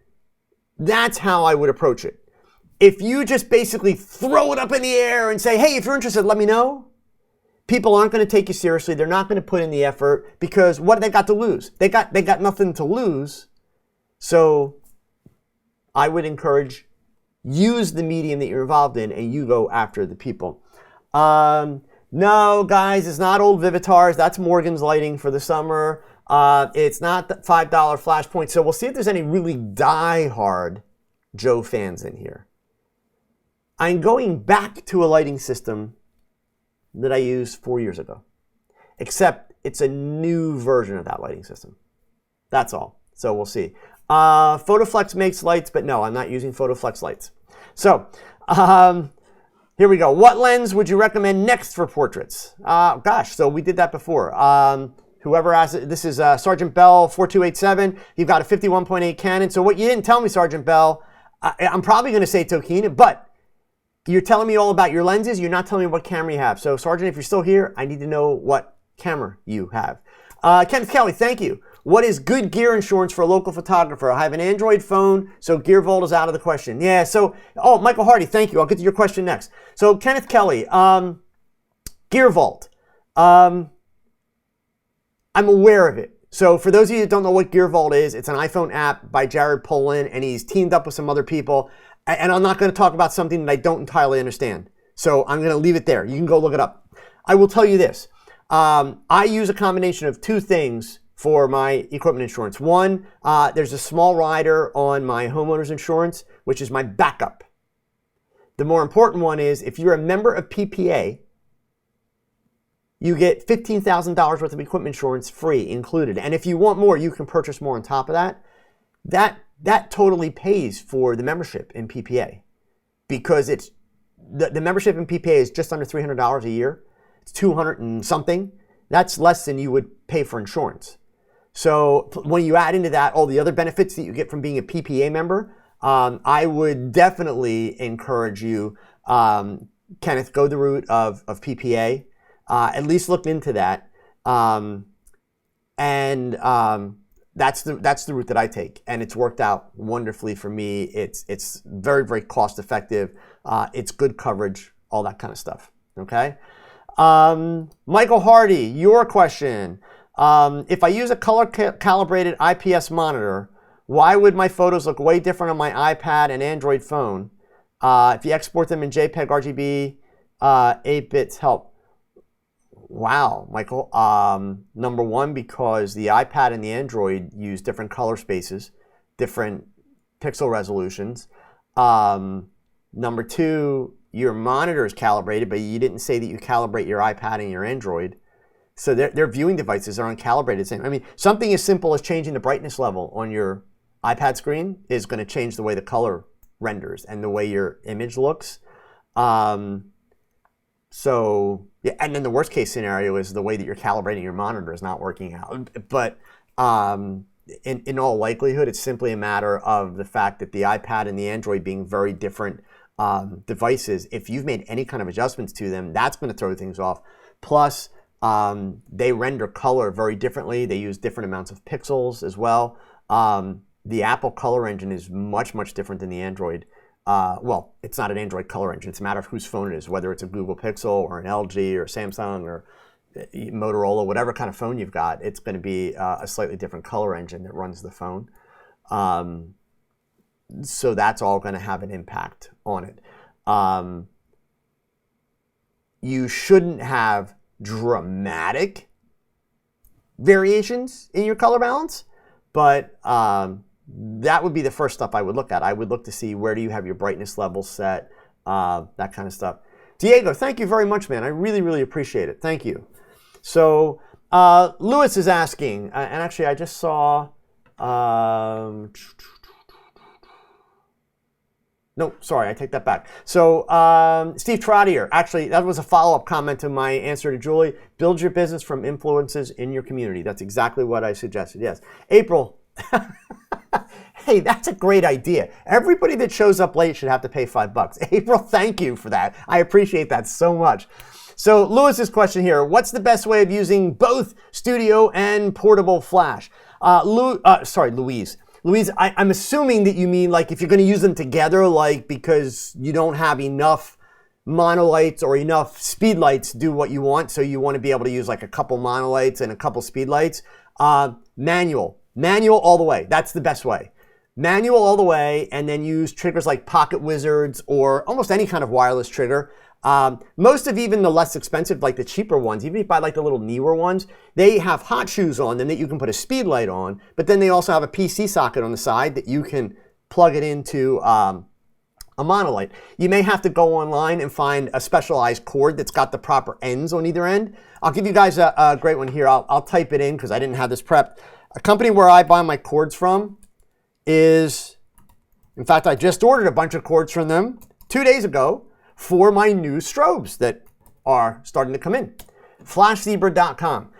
that's how I would approach it. If you just basically throw it up in the air and say, hey, if you're interested, let me know, people aren't going to take you seriously. They're not going to put in the effort because what do they got to lose? They got nothing to lose. So I would encourage, use the medium that you're involved in and you go after the people. No, guys, it's not old Vivitars. That's Morgan's lighting for the summer. It's not the $5 Flashpoint. So we'll see if there's any really die-hard Joe fans in here. I'm going back to a lighting system that I used 4 years ago, except it's a new version of that lighting system. That's all. So we'll see. PhotoFlex makes lights, but no, I'm not using PhotoFlex lights. So here we go. What lens would you recommend next for portraits? Gosh, so we did that before. Whoever asked it, this is Sergeant Bell 4287. You've got a 51.8 Canon. So what you didn't tell me, Sergeant Bell, I'm probably going to say Tokina, but you're telling me all about your lenses. You're not telling me what camera you have. So Sergeant, if you're still here, I need to know what camera you have. Kenneth Kelly, thank you. What is good gear insurance for a local photographer? I have an Android phone, so Gear Vault is out of the question. Yeah, so, Michael Hardy, thank you. I'll get to your question next. So, Kenneth Kelly, Gear Vault. I'm aware of it. So, for those of you that don't know what Gear Vault is, it's an iPhone app by Jared Polin, and he's teamed up with some other people. And I'm not going to talk about something that I don't entirely understand. So, I'm going to leave it there. You can go look it up. I will tell you this. I use a combination of two things for my equipment insurance. One, there's a small rider on my homeowner's insurance, which is my backup. The more important one is if you're a member of PPA, you get $15,000 worth of equipment insurance free included. And if you want more, you can purchase more on top of that. That totally pays for the membership in PPA because it's the membership in PPA is just under $300 a year. It's 200 and something. That's less than you would pay for insurance. So when you add into that all the other benefits that you get from being a PPA member, I would definitely encourage you, Kenneth, go the route of PPA. At least look into that. That's the route that I take, and it's worked out wonderfully for me. It's very, very cost effective. It's good coverage, all that kind of stuff. Okay. Michael Hardy, your question. If I use a color calibrated IPS monitor, why would my photos look way different on my iPad and Android phone? If you export them in JPEG, RGB, 8 bits help. Wow, Michael. Number one, because the iPad and the Android use different color spaces, different pixel resolutions. Number two, your monitor is calibrated, but you didn't say that you calibrate your iPad and your Android. So their viewing devices are uncalibrated. I mean, something as simple as changing the brightness level on your iPad screen is going to change the way the color renders and the way your image looks. So, yeah, and then the worst case scenario is the way that you're calibrating your monitor is not working out. But in all likelihood, it's simply a matter of the fact that the iPad and the Android being very different devices, if you've made any kind of adjustments to them, that's going to throw things off. Plus, they render color very differently. They use different amounts of pixels as well. The Apple color engine is much, much different than the Android. Well, it's not an Android color engine. It's a matter of whose phone it is, whether it's a Google Pixel or an LG or Samsung or Motorola, whatever kind of phone you've got, it's going to be a slightly different color engine that runs the phone. So that's all going to have an impact on it. You shouldn't have dramatic variations in your color balance, but that would be the first stuff I would look at. I would look to see where do you have your brightness level set, that kind of stuff. Diego, thank you very much, man. I really, really appreciate it. Thank you. So Lewis is asking, and actually I just saw, no, sorry, I take that back. So Steve Trottier, actually, that was a follow-up comment to my answer to Julie. Build your business from influences in your community. That's exactly what I suggested, yes. April, hey, that's a great idea. Everybody that shows up late should have to pay $5. April, thank you for that. I appreciate that so much. So Lewis's question here, what's the best way of using both studio and portable flash? Louise. Louise, I'm assuming that you mean like if you're going to use them together, like because you don't have enough monolights or enough speed lights to do what you want, so you want to be able to use like a couple monolights and a couple speed lights. Manual all the way. That's the best way. Manual all the way, and then use triggers like Pocket Wizards or almost any kind of wireless trigger. Most of even the less expensive, like the cheaper ones, even if you buy like the little newer ones, they have hot shoes on them that you can put a speed light on, but then they also have a PC socket on the side that you can plug it into a monolight. You may have to go online and find a specialized cord that's got the proper ends on either end. I'll give you guys a great one here. I'll type it in because I didn't have this prepped. A company where I buy my cords from is, in fact, I just ordered a bunch of cords from them 2 days ago for my new strobes that are starting to come in. Flashzebra.com.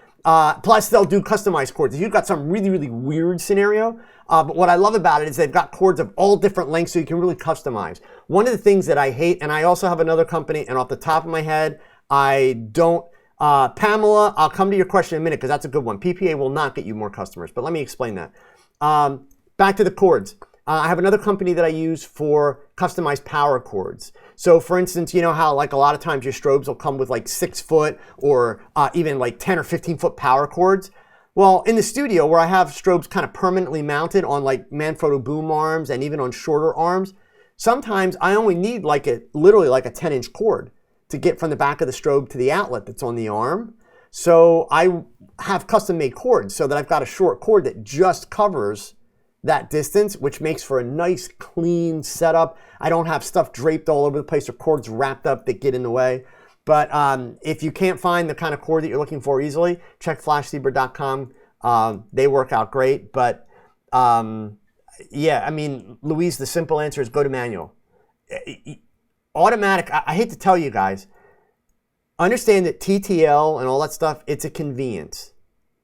Plus, they'll do customized cords. If you've got some really, really weird scenario, but what I love about it is they've got cords of all different lengths so you can really customize. One of the things that I hate, and I also have another company, and off the top of my head, I don't, Pamela, I'll come to your question in a minute because that's a good one. PPA will not get you more customers, but let me explain that. Back to the cords. I have another company that I use for customized power cords. So for instance, you know how like a lot of times your strobes will come with like 6 foot or even like 10 or 15 foot power cords? Well, in the studio where I have strobes kind of permanently mounted on like Manfrotto boom arms and even on shorter arms, sometimes I only need literally like a 10-inch cord to get from the back of the strobe to the outlet that's on the arm. So I have custom made cords so that I've got a short cord that just covers that distance, which makes for a nice clean setup. I don't have stuff draped all over the place or cords wrapped up that get in the way. But if you can't find the kind of cord that you're looking for easily, check flashzebra.com. They work out great. But yeah, I mean, Louise, the simple answer is go to manual. Automatic, I hate to tell you guys, understand that TTL and all that stuff, it's a convenience.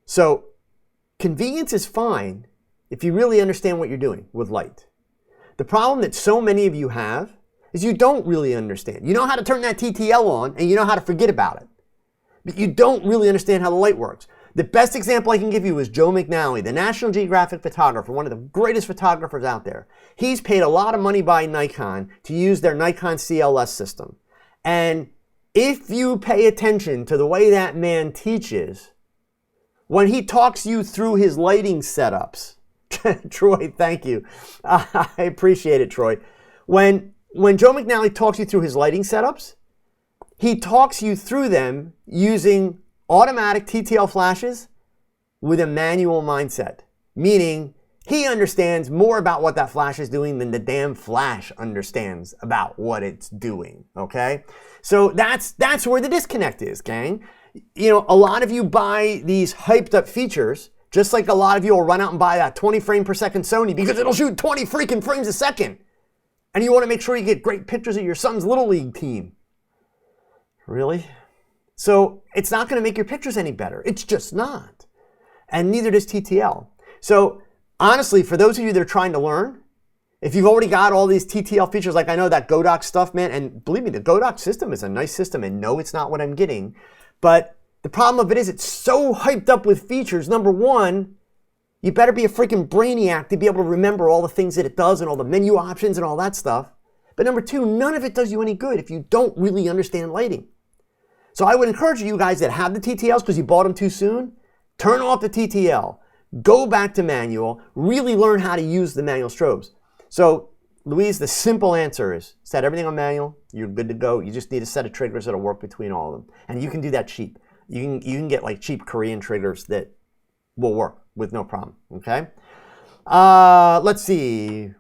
So convenience is fine if you really understand what you're doing with light. The problem that so many of you have is you don't really understand. You know how to turn that TTL on and you know how to forget about it. But you don't really understand how the light works. The best example I can give you is Joe McNally, the National Geographic photographer, one of the greatest photographers out there. He's paid a lot of money by Nikon to use their Nikon CLS system. And if you pay attention to the way that man teaches, when he talks you through his lighting setups, Troy, thank you. I appreciate it, Troy. When Joe McNally talks you through his lighting setups, he talks you through them using automatic TTL flashes with a manual mindset, meaning he understands more about what that flash is doing than the damn flash understands about what it's doing, okay? So that's where the disconnect is, gang. You know, a lot of you buy these hyped up features, just like a lot of you will run out and buy that 20 frame per second Sony because it'll shoot 20 freaking frames a second. And you want to make sure you get great pictures of your son's Little League team. Really? So it's not going to make your pictures any better. It's just not. And neither does TTL. So honestly, for those of you that are trying to learn, if you've already got all these TTL features, like I know that Godox stuff, man, and believe me, the Godox system is a nice system, and no, it's not what I'm getting. But the problem of it is it's so hyped up with features. Number one, you better be a freaking brainiac to be able to remember all the things that it does and all the menu options and all that stuff. But number two, none of it does you any good if you don't really understand lighting. So I would encourage you guys that have the TTLs because you bought them too soon, turn off the TTL, go back to manual, really learn how to use the manual strobes. So Louise, the simple answer is set everything on manual, you're good to go. You just need a set of triggers that'll work between all of them. And you can do that cheap. You can get like cheap Korean triggers that will work with no problem, okay? Let's see.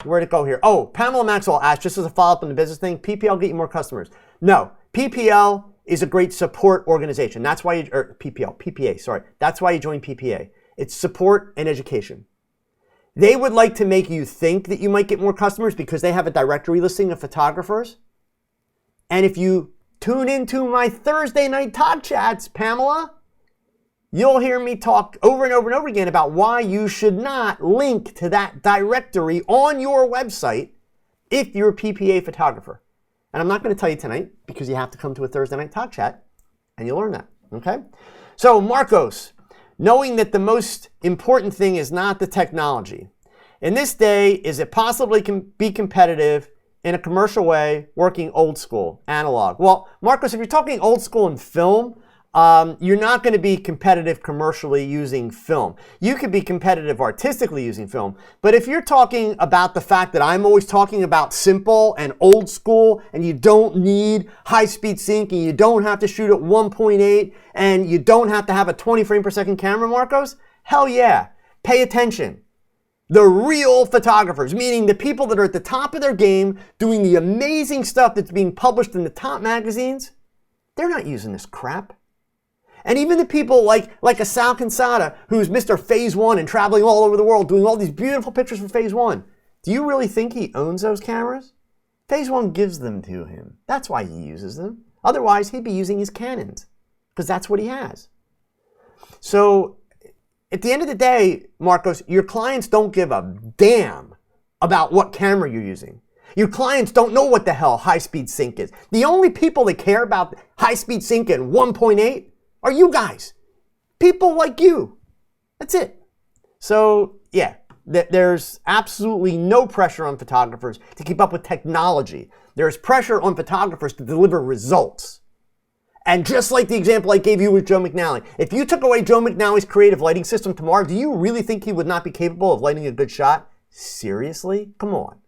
Where'd it go here? Oh, Pamela Maxwell asked, just as a follow-up on the business thing, PPL get you more customers. No, PPL is a great support organization. That's why you, or PPA, sorry. That's why you join PPA. It's support and education. They would like to make you think that you might get more customers because they have a directory listing of photographers. And if you tune into my Thursday night TogChats, Pamela, you'll hear me talk over and over and over again about why you should not link to that directory on your website if you're a PPA photographer. And I'm not going to tell you tonight because you have to come to a Thursday night TogChat and you'll learn that, okay? So Marcos, knowing that the most important thing is not the technology. In this day, is it possibly can be competitive in a commercial way working old school, analog? Well, Marcos, if you're talking old school in film, you're not going to be competitive commercially using film. You could be competitive artistically using film, but if you're talking about the fact that I'm always talking about simple and old school and you don't need high-speed sync and you don't have to shoot at 1.8 and you don't have to have a 20 frame per second camera, Marcos, hell yeah, pay attention. The real photographers, meaning the people that are at the top of their game, doing the amazing stuff that's being published in the top magazines, they're not using this crap. And even the people like a Sal Cansada, who's Mr. Phase One and traveling all over the world, doing all these beautiful pictures for Phase One. Do you really think he owns those cameras? Phase One gives them to him. That's why he uses them. Otherwise, he'd be using his Canons, because that's what he has. So, at the end of the day, Marcos, your clients don't give a damn about what camera you're using. Your clients don't know what the hell high-speed sync is. The only people that care about high-speed sync and 1.8 are you guys. People like you. That's it. So, yeah, there's absolutely no pressure on photographers to keep up with technology. There's pressure on photographers to deliver results. And just like the example I gave you with Joe McNally, if you took away Joe McNally's creative lighting system tomorrow, do you really think he would not be capable of lighting a good shot? Seriously? Come on.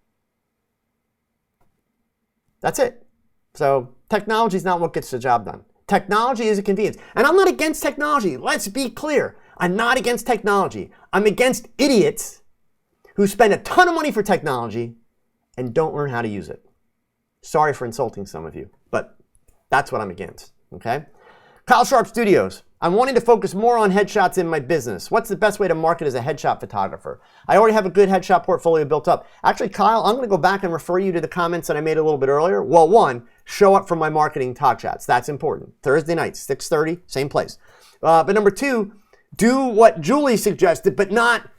That's it. So technology is not what gets the job done. Technology is a convenience. And I'm not against technology. Let's be clear. I'm not against technology. I'm against idiots who spend a ton of money for technology and don't learn how to use it. Sorry for insulting some of you, but that's what I'm against. Okay? Kyle Sharp Studios. I'm wanting to focus more on headshots in my business. What's the best way to market as a headshot photographer? I already have a good headshot portfolio built up. Actually, Kyle, I'm going to go back and refer you to the comments that I made a little bit earlier. Well, one, show up for my marketing TogChats. That's important. Thursday nights, 6:30, same place. But number two, do what Julie suggested, but not,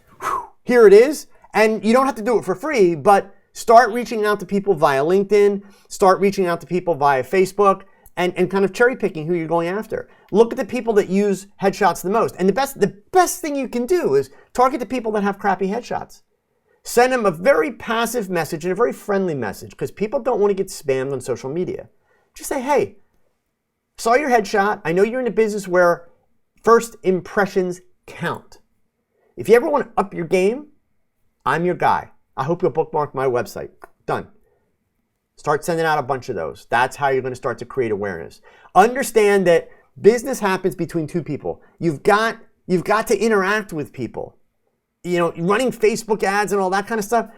here it is. And you don't have to do it for free, but start reaching out to people via LinkedIn, start reaching out to people via Facebook, and kind of cherry picking who you're going after. Look at the people that use headshots the most. And the best thing you can do is target the people that have crappy headshots. Send them a very passive message and a very friendly message, because people don't want to get spammed on social media. Just say, hey, saw your headshot. I know you're in a business where first impressions count. If you ever want to up your game, I'm your guy. I hope you'll bookmark my website. Done. Start sending out a bunch of those. That's how you're going to start to create awareness. Understand that business happens between two people. You've got to interact with people. You know, running Facebook ads and all that kind of stuff,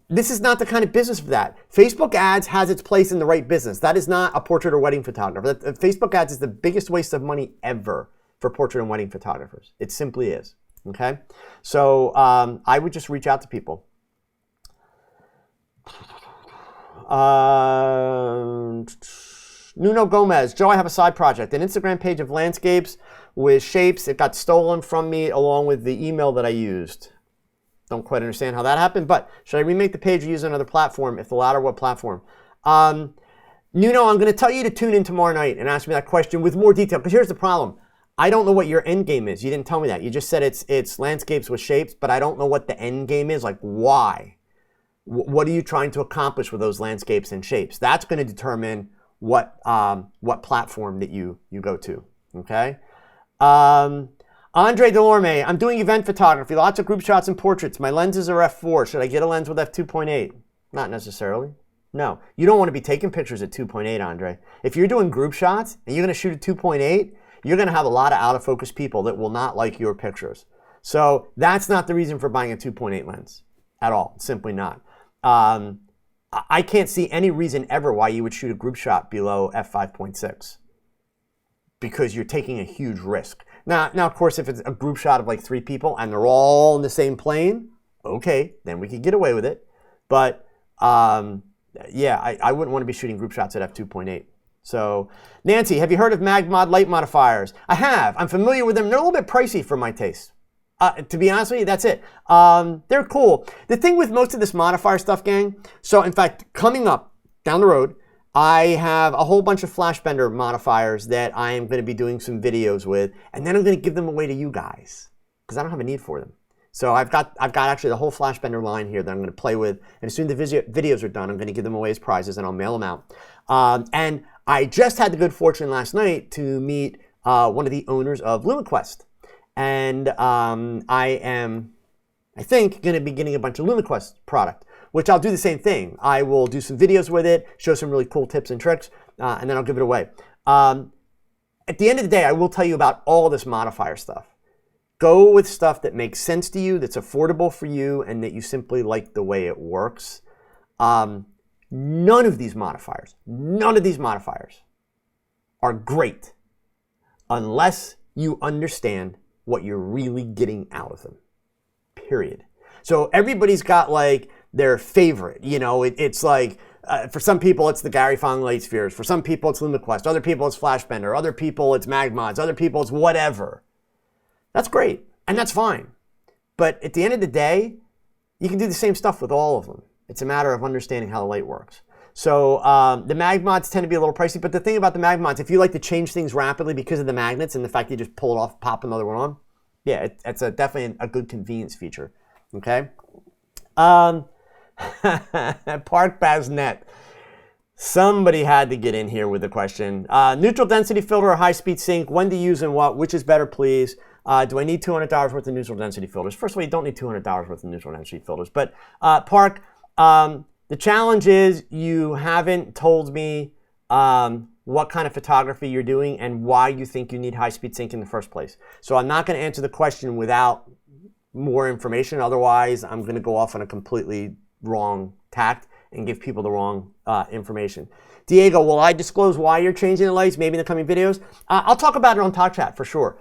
this is not the kind of business for that. Facebook ads has its place in the right business. That is not a portrait or wedding photographer. Facebook ads is the biggest waste of money ever for portrait and wedding photographers. It simply is. Okay? So I would just reach out to people. Nuno Gomez, Joe, I have a side project, an Instagram page of landscapes with shapes. It got stolen from me along with the email that I used. Don't quite understand how that happened, but should I remake the page or use another platform? If the latter, what platform? Nuno, I'm going to tell you to tune in tomorrow night and ask me that question with more detail, because here's the problem. I don't know what your end game is. You didn't tell me that. You just said it's landscapes with shapes, but I don't know what the end game is. Like, why? What are you trying to accomplish with those landscapes and shapes? That's going to determine what platform that you go to. Okay. Andre Delorme, I'm doing event photography, lots of group shots and portraits. My lenses are f4. Should I get a lens with f2.8? Not necessarily. No, you don't want to be taking pictures at 2.8, Andre. If you're doing group shots and you're going to shoot at 2.8, you're going to have a lot of out of focus people that will not like your pictures. So that's not the reason for buying a 2.8 lens at all. Simply not. I can't see any reason ever why you would shoot a group shot below f5.6, because you're taking a huge risk. Now, of course, if it's a group shot of like 3 people and they're all in the same plane, okay, then we could get away with it. But yeah, I wouldn't want to be shooting group shots at f2.8. So, Nancy, have you heard of MagMod light modifiers? I have. I'm familiar with them. They're a little bit pricey for my taste. To be honest with you, that's it. They're cool. The thing with most of this modifier stuff, gang, so in fact, coming up down the road, I have a whole bunch of Flashbender modifiers that I am going to be doing some videos with, and then I'm going to give them away to you guys, because I don't have a need for them. So I've got actually the whole Flashbender line here that I'm going to play with, and as soon as the videos are done, I'm going to give them away as prizes, and I'll mail them out. And I just had the good fortune last night to meet one of the owners of LumaQuest. And I am, I think, going to be getting a bunch of LumaQuest product, which I'll do the same thing. I will do some videos with it, show some really cool tips and tricks, and then I'll give it away. At the end of the day, I will tell you about all this modifier stuff. Go with stuff that makes sense to you, that's affordable for you, and that you simply like the way it works. None of these modifiers are great unless you understand what you're really getting out of them, period. So everybody's got like their favorite, it's like, for some people it's the Gary Fong light spheres, for some people it's LumaQuest, other people it's Flashbender, other people it's Magmods, other people it's whatever. That's great, and that's fine. But at the end of the day, you can do the same stuff with all of them. It's a matter of understanding how the light works. So the Magmods tend to be a little pricey, but the thing about the Magmods, if you like to change things rapidly because of the magnets and the fact you just pull it off, pop another one on, yeah, it's definitely a good convenience feature, okay? Park Baznet. Somebody had to get in here with a question. Neutral density filter or high-speed sync, when to use and what, which is better, please? Do I need $200 worth of neutral density filters? First of all, you don't need $200 worth of neutral density filters. But Park, the challenge is you haven't told me what kind of photography you're doing and why you think you need high-speed sync in the first place. So I'm not going to answer the question without more information. Otherwise, I'm going to go off on a completely wrong tact and give people the wrong information. Diego, will I disclose why you're changing the lights maybe in the coming videos? I'll talk about it on TogChat for sure.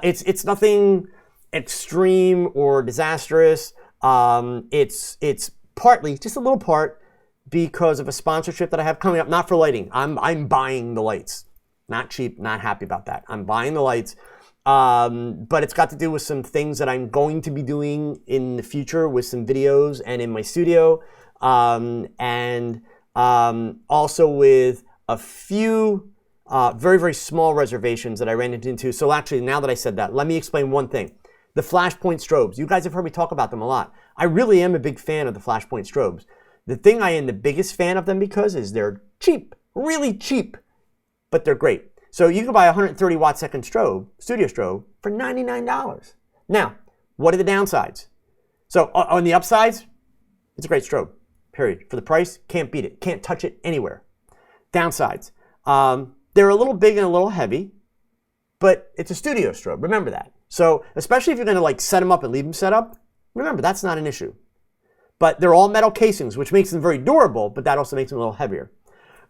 It's nothing extreme or disastrous. It's partly, just a little part, because of a sponsorship that I have coming up, not for lighting. I'm buying the lights. Not cheap, not happy about that. I'm buying the lights. But it's got to do with some things that I'm going to be doing in the future with some videos and in my studio. And also with a few very, very small reservations that I ran into. So actually, now that I said that, let me explain one thing. The flashpoint strobes. You guys have heard me talk about them a lot. I really am a big fan of the flashpoint strobes. The thing I am the biggest fan of them because is they're cheap, really cheap, but they're great. So you can buy a 130 watt second strobe, studio strobe, for $99. Now, what are the downsides? So on the upsides, it's a great strobe, period. For the price, can't beat it. Can't touch it anywhere. Downsides, they're a little big and a little heavy, but it's a studio strobe. Remember that. So especially if you're going to like set them up and leave them set up, remember that's not an issue. But they're all metal casings, which makes them very durable, but that also makes them a little heavier.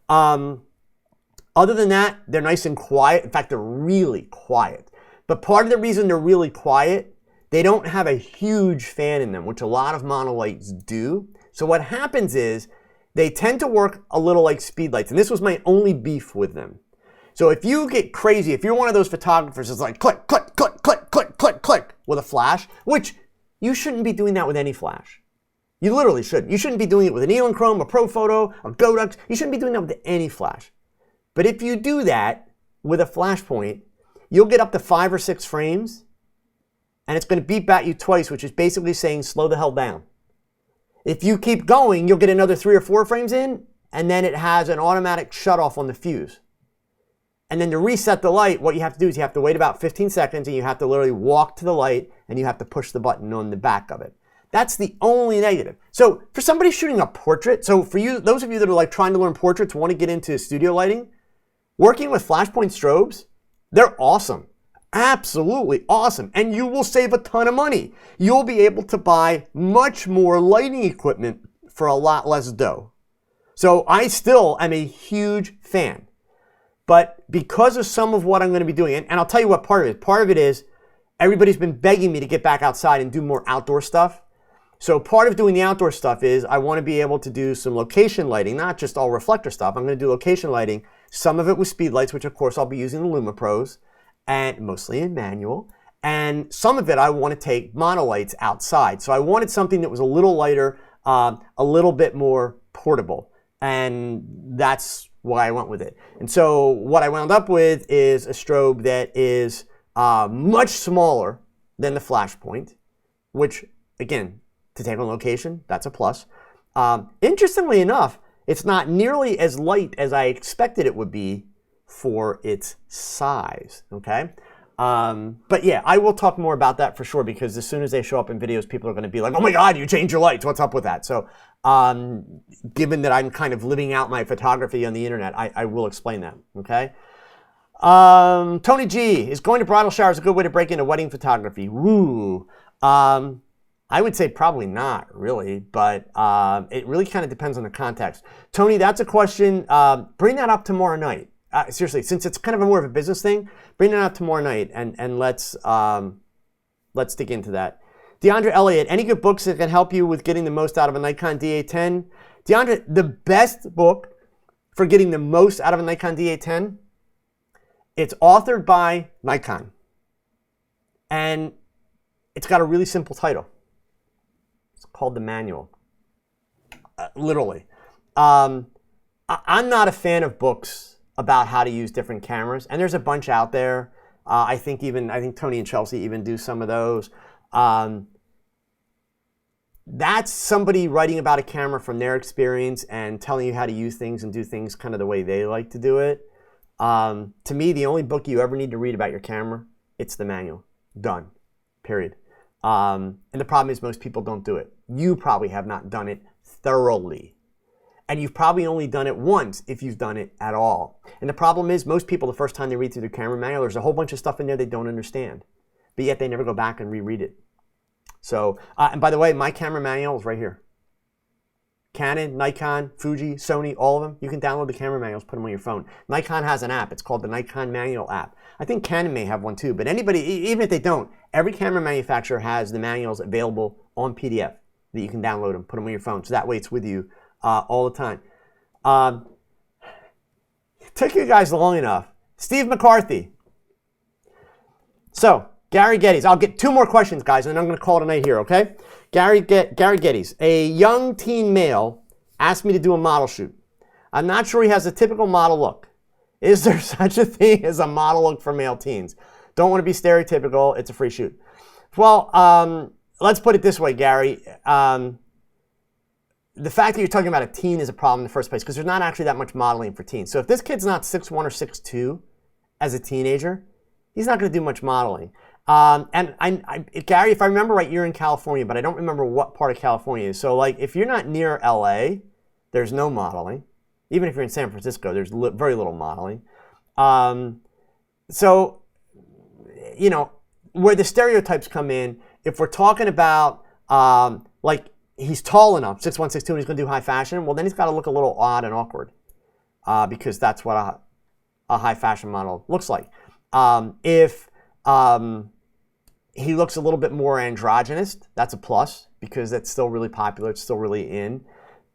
Other than that, they're nice and quiet. In fact, they're really quiet. But part of the reason they're really quiet, they don't have a huge fan in them, which a lot of monolights do. So what happens is they tend to work a little like speedlights. And this was my only beef with them. So if you get crazy, if you're one of those photographers that's like click, click, click, click, click, click, click with a flash, which you shouldn't be doing that with any flash. You literally shouldn't. You shouldn't be doing it with an Edelman, a Profoto, a Godux. You shouldn't be doing that with any flash. But if you do that with a flash point, you'll get up to 5 or 6 frames, and it's going to beep at you twice, which is basically saying slow the hell down. If you keep going, you'll get another 3 or 4 frames in, and then it has an automatic shutoff on the fuse. And then to reset the light, what you have to do is you have to wait about 15 seconds, and you have to literally walk to the light, and you have to push the button on the back of it. That's the only negative. So for somebody shooting a portrait, so for you, those of you that are like trying to learn portraits, want to get into studio lighting, working with flashpoint strobes, they're awesome. Absolutely awesome. And you will save a ton of money. You'll be able to buy much more lighting equipment for a lot less dough. So I still am a huge fan. But because of some of what I'm going to be doing, and I'll tell you what part of it is, everybody's been begging me to get back outside and do more outdoor stuff. So part of doing the outdoor stuff is I want to be able to do some location lighting, not just all reflector stuff. I'm going to do location lighting, some of it with speed lights, which of course I'll be using the Luma Pros, and mostly in manual. And some of it I want to take monolights outside. So I wanted something that was a little lighter, a little bit more portable. And that's why I went with it. And so what I wound up with is a strobe that is much smaller than the Flashpoint, which again, to take on location, that's a plus. Interestingly enough, it's not nearly as light as I expected it would be for its size, okay? But yeah, I will talk more about that for sure, because as soon as they show up in videos, people are gonna be like, oh my God, you changed your lights, what's up with that? So given that I'm kind of living out my photography on the internet, I will explain that, okay? Tony G, is going to bridal showers a good way to break into wedding photography? Woo. I would say probably not, really, but it really kind of depends on the context. Tony, that's a question. Bring that up tomorrow night. Seriously, since it's kind of more of a business thing, bring that up tomorrow night, and let's dig into that. DeAndre Elliott, any good books that can help you with getting the most out of a Nikon D810? DeAndre, the best book for getting the most out of a Nikon D810, it's authored by Nikon, and it's got a really simple title. It's called The Manual. Literally. I'm not a fan of books about how to use different cameras, and there's a bunch out there. I think Tony and Chelsea even do some of those. That's somebody writing about a camera from their experience and telling you how to use things and do things kind of the way they like to do it. To me, the only book you ever need to read about your camera, it's The Manual. Done. Period. And the problem is most people don't do it. You probably have not done it thoroughly. And you've probably only done it once if you've done it at all. And the problem is most people, the first time they read through their camera manual, there's a whole bunch of stuff in there they don't understand. But yet they never go back and reread it. So, and by the way, my camera manual is right here. Canon, Nikon, Fuji, Sony, all of them. You can download the camera manuals, put them on your phone. Nikon has an app. It's called the Nikon Manual app. I think Canon may have one too, but anybody, even if they don't, every camera manufacturer has the manuals available on PDF that you can download them, put them on your phone. So that way it's with you all the time. Took you guys long enough. Steve McCarthy. So, Gary Geddes. I'll get two more questions, guys, and then I'm going to call it a night here, okay? Gary Geddes. A young teen male asked me to do a model shoot. I'm not sure he has a typical model look. Is there such a thing as a model look for male teens? Don't want to be stereotypical. It's a free shoot. Well, let's put it this way, Gary. The fact that you're talking about a teen is a problem in the first place because there's not actually that much modeling for teens. So if this kid's not 6'1 or 6'2 as a teenager, he's not going to do much modeling. And Gary, if I remember right, you're in California, but I don't remember what part of California it is. So like if you're not near LA, there's no modeling. Even if you're in San Francisco, there's very little modeling. So, you know, where the stereotypes come in, if we're talking about like he's tall enough, 6'1", 6'2", and he's going to do high fashion, well, then he's got to look a little odd and awkward because that's what a high fashion model looks like. If he looks a little bit more androgynous, that's a plus because that's still really popular. It's still really in.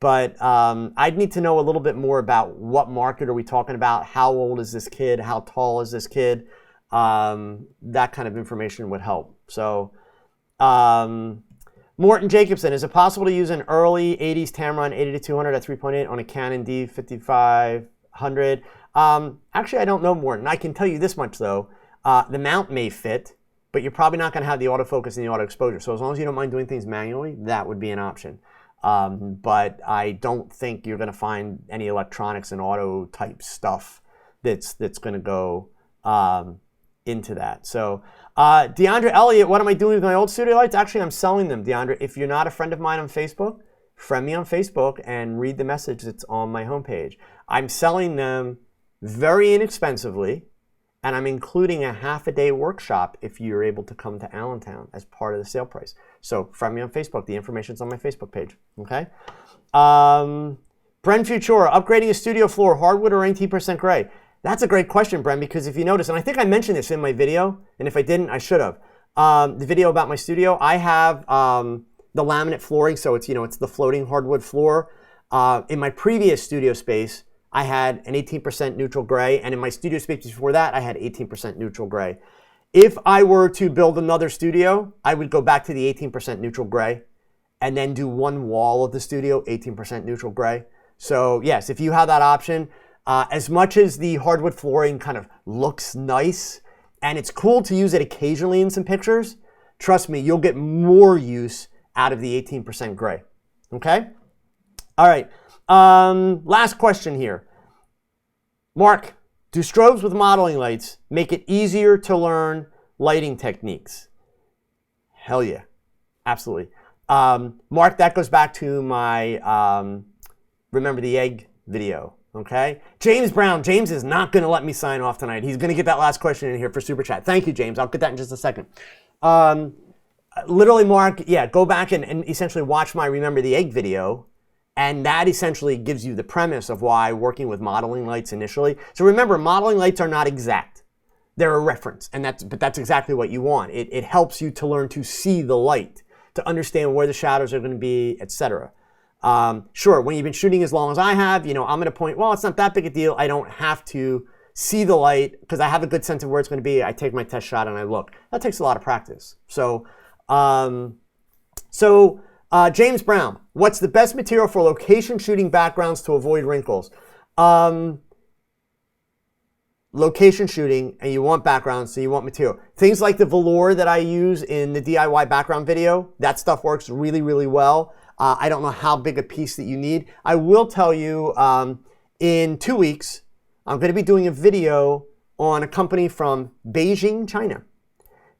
But I'd need to know a little bit more about what market are we talking about, how old is this kid, how tall is this kid. That kind of information would help. So Morton Jacobson, is it possible to use an early 80s Tamron 80-200 at 3.8 on a Canon D5500? Actually, I don't know, Morton. I can tell you this much, though. The mount may fit, but you're probably not going to have the autofocus and the auto exposure. So as long as you don't mind doing things manually, that would be an option. But I don't think you're going to find any electronics and auto type stuff that's going to go into that. So DeAndre Elliott, what am I doing with my old studio lights? Actually, I'm selling them, DeAndre. If you're not a friend of mine on Facebook, friend me on Facebook and read the message that's on my homepage. I'm selling them very inexpensively, and I'm including a half-a-day workshop if you're able to come to Allentown as part of the sale price. So friend me on Facebook. The information's on my Facebook page. Okay. Bren Futura, upgrading a studio floor, hardwood or 19% gray? That's a great question, Bren, because if you notice, and I think I mentioned this in my video, and if I didn't, I should have. The video about my studio, I have the laminate flooring, so it's the floating hardwood floor. In my previous studio space, I had an 18% neutral gray, and in my studio space before that, I had 18% neutral gray. If I were to build another studio, I would go back to the 18% neutral gray and then do one wall of the studio, 18% neutral gray. So yes, if you have that option, as much as the hardwood flooring kind of looks nice, and it's cool to use it occasionally in some pictures, trust me, you'll get more use out of the 18% gray. Okay? All right. Last question here. Mark, do strobes with modeling lights make it easier to learn lighting techniques? Hell yeah. Absolutely. Mark, that goes back to my Remember the Egg video. Okay? James Brown. James is not going to let me sign off tonight. He's going to get that last question in here for Super Chat. Thank you, James. I'll get that in just a second. Literally, Mark, go back and essentially watch my Remember the Egg video. And that essentially gives you the premise of why working with modeling lights initially. So remember, modeling lights are not exact. They're a reference, but that's exactly what you want. It helps you to learn to see the light, to understand where the shadows are going to be, etc. Sure, when you've been shooting as long as I have, I'm at a point, well, it's not that big a deal. I don't have to see the light because I have a good sense of where it's going to be. I take my test shot and I look. That takes a lot of practice. James Brown, what's the best material for location shooting backgrounds to avoid wrinkles? Location shooting, and you want backgrounds, so you want material. Things like the velour that I use in the DIY background video, that stuff works really, really well. I don't know how big a piece that you need. I will tell you, in 2 weeks, I'm going to be doing a video on a company from Beijing, China,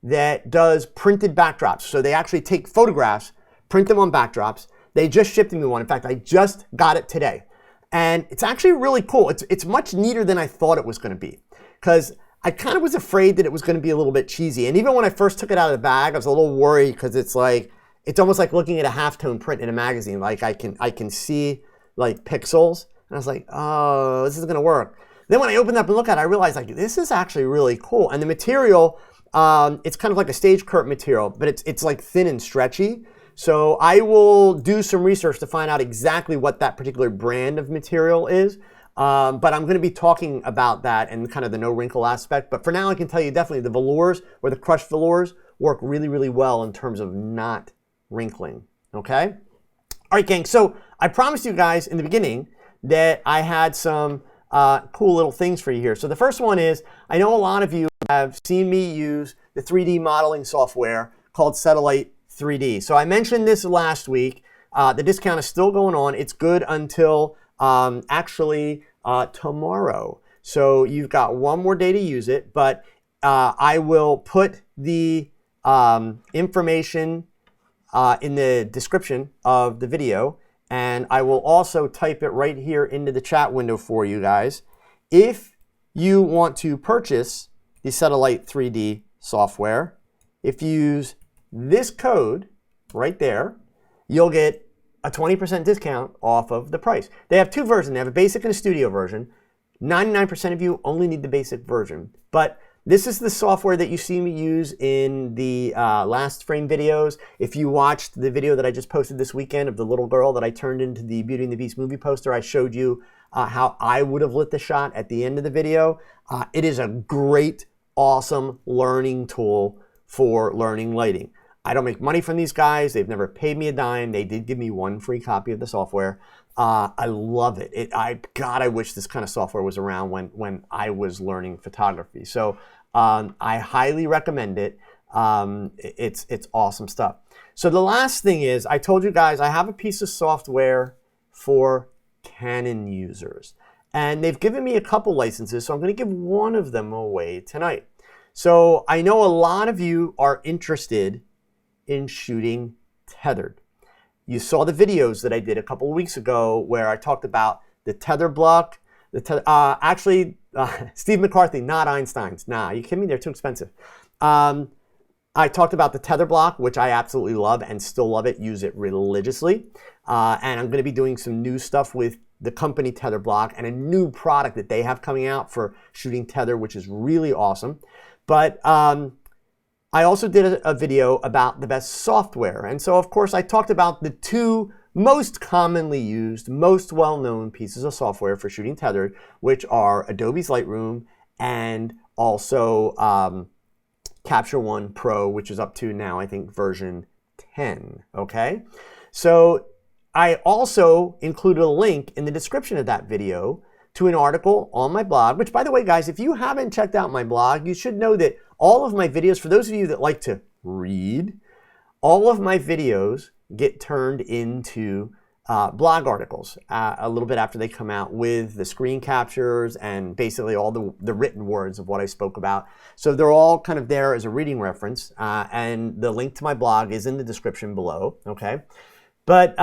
that does printed backdrops. So they actually take photographs, print them on backdrops. They just shipped me one. In fact, I just got it today. And it's actually really cool. It's much neater than I thought it was going to be, because I kind of was afraid that it was going to be a little bit cheesy. And even when I first took it out of the bag, I was a little worried because it's almost like looking at a halftone print in a magazine. Like I can see like pixels, and I was like, oh, this is going to work. Then when I opened up and looked at it, I realized like this is actually really cool. And the material, it's kind of like a stage curtain material, but it's like thin and stretchy. So I will do some research to find out exactly what that particular brand of material is. But I'm going to be talking about that and kind of the no wrinkle aspect. But for now, I can tell you definitely the velours or the crushed velours work really, really well in terms of not wrinkling. Okay? All right, gang. So I promised you guys in the beginning that I had some cool little things for you here. So the first one is, I know a lot of you have seen me use the 3D modeling software called Satellite 3D. So I mentioned this last week. The discount is still going on. It's good until tomorrow. So you've got one more day to use it, but I will put the information in the description of the video, and I will also type it right here into the chat window for you guys. If you want to purchase the Satellite 3D software, if you use this code right there, you'll get a 20% discount off of the price. They have two versions. They have a basic and a studio version. 99% of you only need the basic version. But this is the software that you see me use in the last frame videos. If you watched the video that I just posted this weekend of the little girl that I turned into the Beauty and the Beast movie poster, I showed you how I would have lit the shot at the end of the video. It is a great, awesome learning tool for learning lighting. I don't make money from these guys. They've never paid me a dime. They did give me one free copy of the software. I love it. God, I wish this kind of software was around when I was learning photography. So I highly recommend it. It's awesome stuff. So the last thing is, I told you guys I have a piece of software for Canon users. And they've given me a couple licenses, so I'm going to give one of them away tonight. So I know a lot of you are interested in shooting tethered. You saw the videos that I did a couple of weeks ago where I talked about the tether block. Steve McCarthy, not Einstein's. Nah, you kidding me? They're too expensive. I talked about the tether block, which I absolutely love and still love it, use it religiously. And I'm going to be doing some new stuff with the company Tether Block and a new product that they have coming out for shooting tether, which is really awesome. But I also did a video about the best software. And so, of course, I talked about the two most commonly used, most well-known pieces of software for shooting tethered, which are Adobe's Lightroom and also Capture One Pro, which is up to now, I think, version 10, okay? So I also included a link in the description of that video to an article on my blog, which, by the way, guys, if you haven't checked out my blog, you should know that all of my videos, for those of you that like to read, all of my videos get turned into blog articles a little bit after they come out with the screen captures and basically all the written words of what I spoke about. So they're all kind of there as a reading reference, and the link to my blog is in the description below, okay? But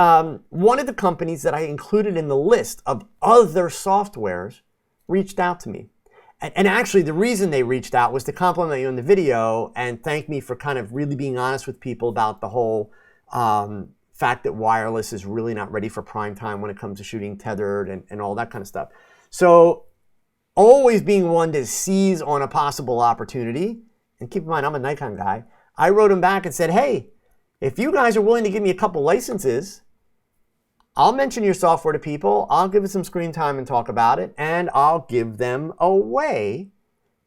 one of the companies that I included in the list of other softwares reached out to me. And actually, the reason they reached out was to compliment you on the video and thank me for kind of really being honest with people about the whole fact that wireless is really not ready for prime time when it comes to shooting tethered and all that kind of stuff. So always being one to seize on a possible opportunity, and keep in mind, I'm a Nikon guy, I wrote him back and said, hey, if you guys are willing to give me a couple licenses, I'll mention your software to people, I'll give it some screen time and talk about it, and I'll give them away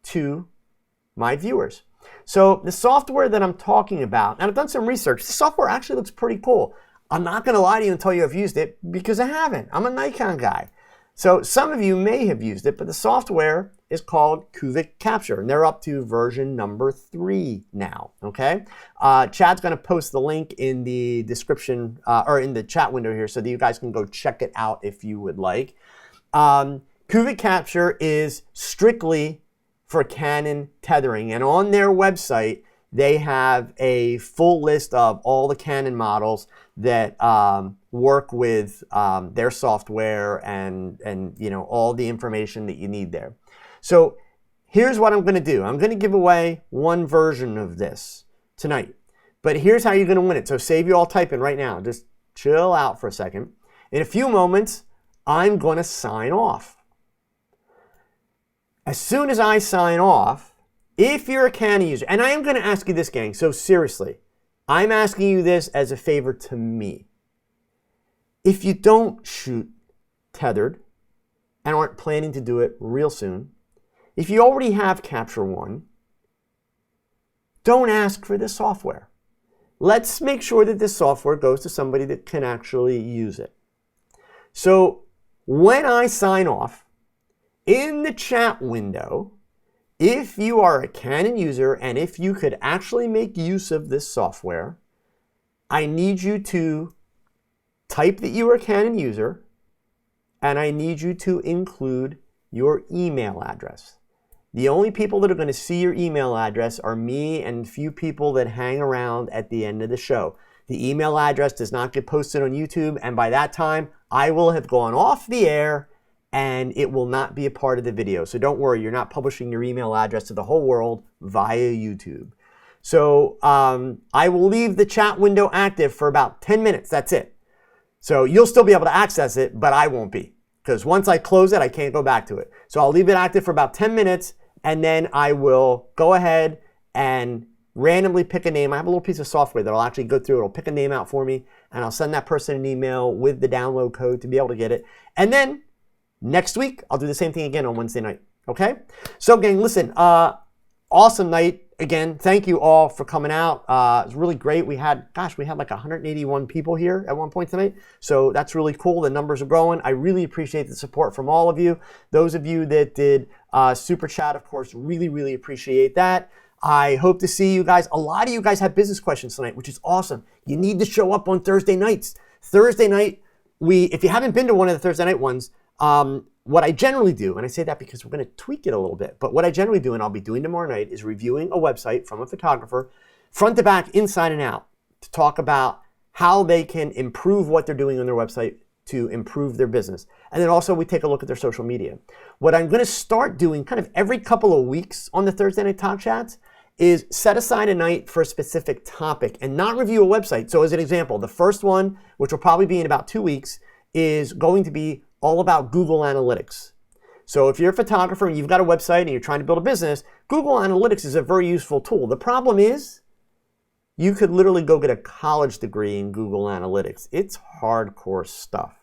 to my viewers. So the software that I'm talking about, and I've done some research, the software actually looks pretty cool. I'm not going to lie to you and tell you I've used it because I haven't. I'm a Nikon guy. So some of you may have used it, but the software is called Cubic Capture, and they're up to version number 3 now, okay? Chad's going to post the link in the description, or in the chat window here, so that you guys can go check it out if you would like. Cubic Capture is strictly for Canon tethering, and on their website, they have a full list of all the Canon models that work with their software and you know, all the information that you need there. So here's what I'm going to do. I'm going to give away one version of this tonight. But here's how you're going to win it. So save you all typing right now. Just chill out for a second. In a few moments, I'm going to sign off. As soon as I sign off, if you're a Canon user, and I am going to ask you this, gang, so seriously, I'm asking you this as a favor to me. If you don't shoot tethered and aren't planning to do it real soon, if you already have Capture One, don't ask for this software. Let's make sure that this software goes to somebody that can actually use it. So when I sign off, in the chat window, if you are a Canon user and if you could actually make use of this software, I need you to type that you are a Canon user, and I need you to include your email address. The only people that are going to see your email address are me and a few people that hang around at the end of the show. The email address does not get posted on YouTube, and by that time, I will have gone off the air and it will not be a part of the video. So don't worry, you're not publishing your email address to the whole world via YouTube. So I will leave the chat window active for about 10 minutes, that's it. So you'll still be able to access it, but I won't be. Because once I close it, I can't go back to it. So I'll leave it active for about 10 minutes, and then I will go ahead and randomly pick a name. I have a little piece of software that'll actually go through, it'll pick a name out for me, and I'll send that person an email with the download code to be able to get it. And then next week, I'll do the same thing again on Wednesday night, okay? So gang, listen, awesome night. Again, thank you all for coming out. It was really great. We had like 181 people here at one point tonight. So that's really cool. The numbers are growing. I really appreciate the support from all of you. Those of you that did Super Chat, of course, really, really appreciate that. I hope to see you guys. A lot of you guys have business questions tonight, which is awesome. You need to show up on Thursday nights. Thursday night, if you haven't been to one of the Thursday night ones, what I generally do, and I say that because we're going to tweak it a little bit, but what I generally do, and I'll be doing tomorrow night, is reviewing a website from a photographer, front to back, inside and out, to talk about how they can improve what they're doing on their website to improve their business. And then also we take a look at their social media. What I'm going to start doing kind of every couple of weeks on the Thursday Night Talk Chats is set aside a night for a specific topic and not review a website. So as an example, the first one, which will probably be in about 2 weeks, is going to be all about Google Analytics. So if you're a photographer and you've got a website and you're trying to build a business, Google Analytics is a very useful tool. The problem is you could literally go get a college degree in Google Analytics. It's hardcore stuff.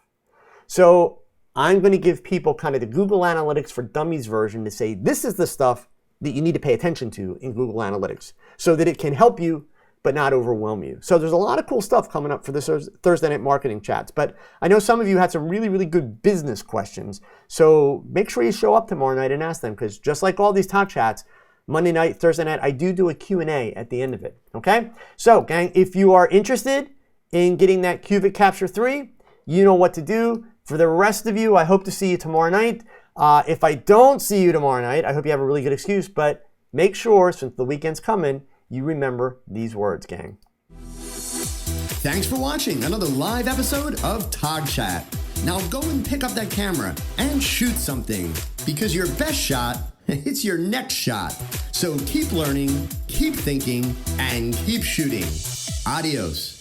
So I'm going to give people kind of the Google Analytics for Dummies version to say this is the stuff that you need to pay attention to in Google Analytics so that it can help you but not overwhelm you. So there's a lot of cool stuff coming up for this Thursday Night Marketing Chats. But I know some of you had some really, really good business questions. So make sure you show up tomorrow night and ask them, because just like all these Talk Chats, Monday night, Thursday night, I do a Q&A at the end of it, okay? So gang, if you are interested in getting that Cubic Capture 3, you know what to do. For the rest of you, I hope to see you tomorrow night. If I don't see you tomorrow night, I hope you have a really good excuse, but make sure, since the weekend's coming, you remember these words, gang. Thanks for watching another live episode of TogChat. Now go and pick up that camera and shoot something, because your best shot, it's your next shot. So keep learning, keep thinking, and keep shooting. Adios.